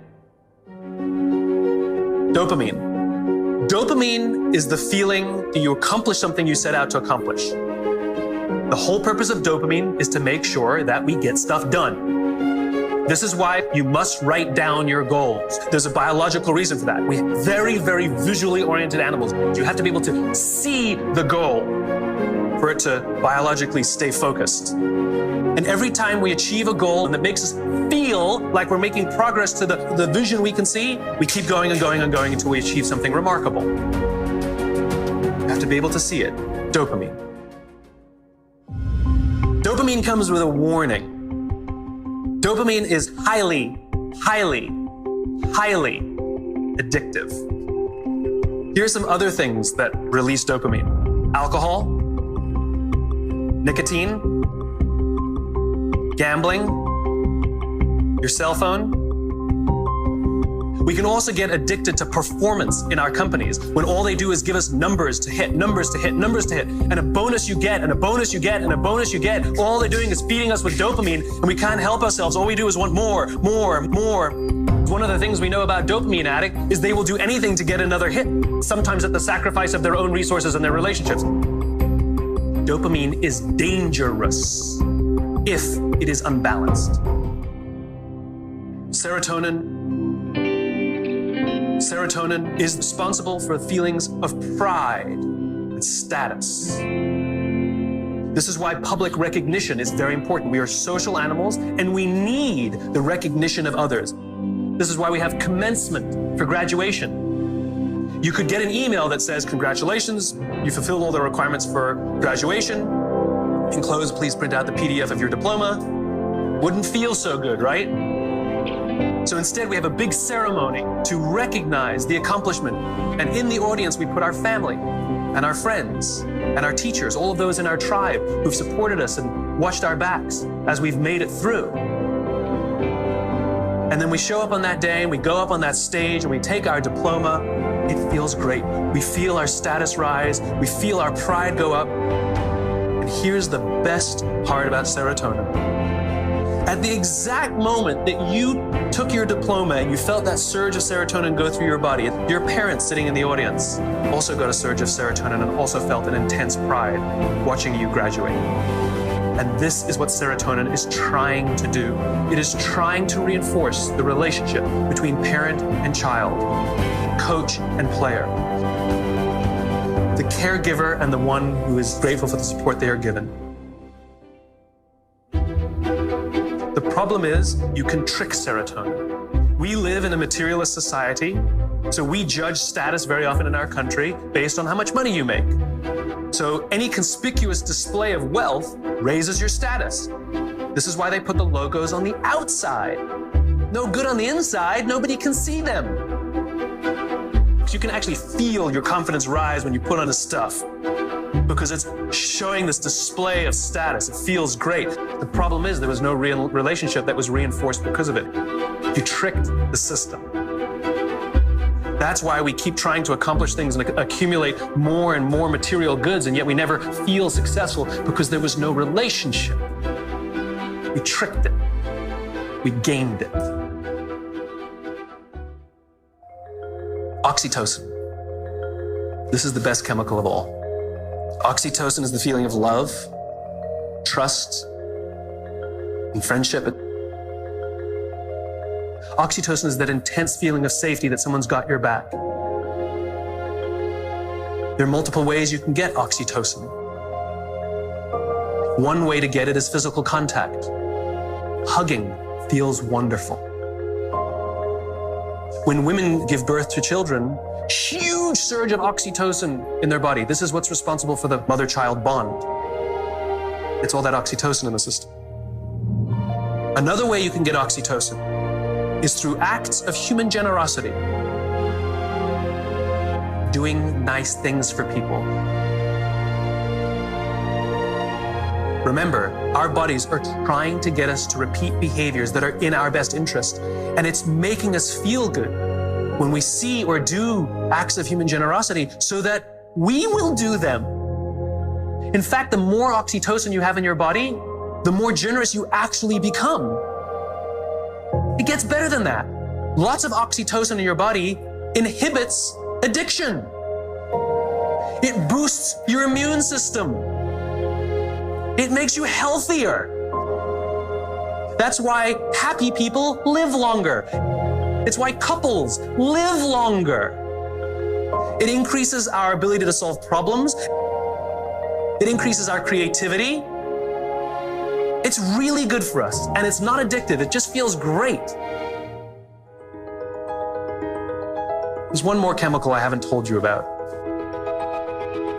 Dopamine. Dopamine is the feeling that you accomplish something you set out to accomplish. The whole purpose of dopamine is to make sure that we get stuff done. This is why you must write down your goals. There's a biological reason for that. We're very, very visually oriented animals. You have to be able to see the goal for it to biologically stay focused. And every time we achieve a goal that makes us feel like we're making progress to the vision we can see, we keep going and going and going until we achieve something remarkable. You have to be able to see it. Dopamine. Dopamine comes with a warning. Dopamine is highly, highly, highly addictive. Here are some other things that release dopamine: alcohol, nicotine, gambling, your cell phone. We can also get addicted to performance in our companies when all they do is give us numbers to hit, numbers to hit, numbers to hit, and a bonus you get, and a bonus you get, and a bonus you get. All they're doing is feeding us with dopamine, and we can't help ourselves. All we do is want more, more, more. One of the things we know about dopamine addict is they will do anything to get another hit, sometimes at the sacrifice of their own resources and their relationships. Dopamine is dangerous if it is unbalanced. Serotonin is responsible for feelings of pride and status. This is why public recognition is very important. We are social animals and we need the recognition of others. This is why we have commencement for graduation. You could get an email that says, "Congratulations, you fulfilled all the requirements for graduation. Enclosed, please print out the PDF of your diploma." Wouldn't feel so good, right? So instead, we have a big ceremony to recognize the accomplishment. And in the audience, we put our family and our friends and our teachers, all of those in our tribe who've supported us and watched our backs as we've made it through. And then we show up on that day and we go up on that stage and we take our diploma. It feels great. We feel our status rise. We feel our pride go up. And here's the best part about serotonin. At the exact moment that you took your diploma and you felt that surge of serotonin go through your body, your parents sitting in the audience also got a surge of serotonin and also felt an intense pride watching you graduate. And this is what serotonin is trying to do. It is trying to reinforce the relationship between parent and child, coach and player, the caregiver and the one who is grateful for the support they are given. The problem is you can trick serotonin. We live in a materialist society, so we judge status very often in our country based on how much money you make. So any conspicuous display of wealth raises your status. This is why they put the logos on the outside. No good on the inside, nobody can see them. You can actually feel your confidence rise when you put on the stuff, because it's showing this display of status. It feels great. The problem is there was no real relationship that was reinforced because of it. You tricked the system. That's why we keep trying to accomplish things and accumulate more and more material goods, and yet we never feel successful because there was no relationship. We tricked it. We gamed it. Oxytocin. This is the best chemical of all. Oxytocin is the feeling of love, trust, and friendship. Oxytocin is that intense feeling of safety that someone's got your back. There are multiple ways you can get oxytocin. One way to get it is physical contact. Hugging feels wonderful. When women give birth to children, huge surge of oxytocin in their body. This is what's responsible for the mother-child bond. It's all that oxytocin in the system. Another way you can get oxytocin is through acts of human generosity. Doing nice things for people. Remember, our bodies are trying to get us to repeat behaviors that are in our best interest, and it's making us feel good when we see or do acts of human generosity so that we will do them. In fact, the more oxytocin you have in your body, the more generous you actually become. It gets better than that. Lots of oxytocin in your body inhibits addiction. It boosts your immune system. It makes you healthier. That's why happy people live longer. It's why couples live longer. It increases our ability to solve problems. It increases our creativity. It's really good for us, and it's not addictive. It just feels great. There's one more chemical I haven't told you about.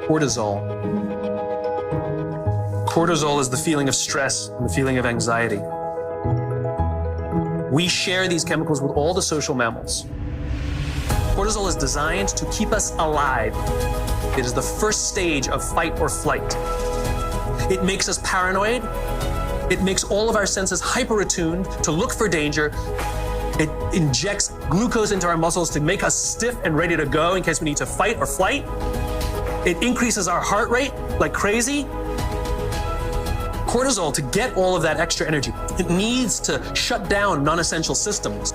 Cortisol. Cortisol is the feeling of stress and the feeling of anxiety. We share these chemicals with all the social mammals. Cortisol is designed to keep us alive. It is the first stage of fight or flight. It makes us paranoid. It makes all of our senses hyper-attuned to look for danger. It injects glucose into our muscles to make us stiff and ready to go in case we need to fight or flight. It increases our heart rate like crazy. Cortisol, to get all of that extra energy, it needs to shut down non-essential systems.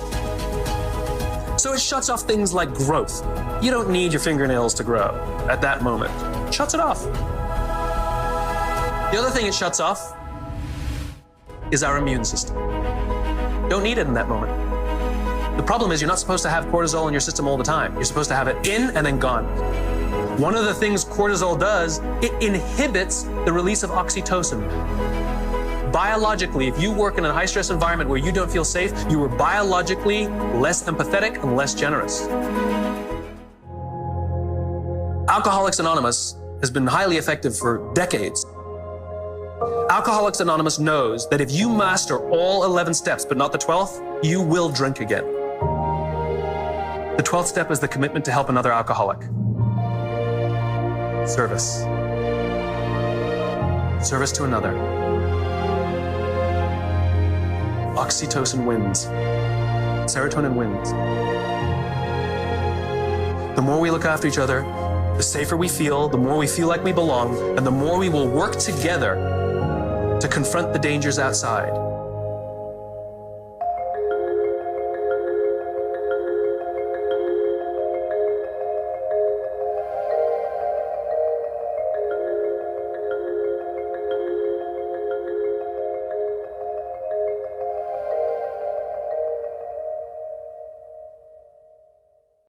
So it shuts off things like growth. You don't need your fingernails to grow at that moment. It shuts it off. The other thing it shuts off is our immune system. Don't need it in that moment. The problem is you're not supposed to have cortisol in your system all the time. You're supposed to have it in and then gone. One of the things cortisol does, it inhibits the release of oxytocin. Biologically, if you work in a high-stress environment where you don't feel safe, you are biologically less empathetic and less generous. Alcoholics Anonymous has been highly effective for decades. Alcoholics Anonymous knows that if you master all 11 steps, but not the 12th, you will drink again. The 12th step is the commitment to help another alcoholic. Service. Service to another. Oxytocin wins. Serotonin wins. The more we look after each other, the safer we feel, the more we feel like we belong, and the more we will work together to confront the dangers outside.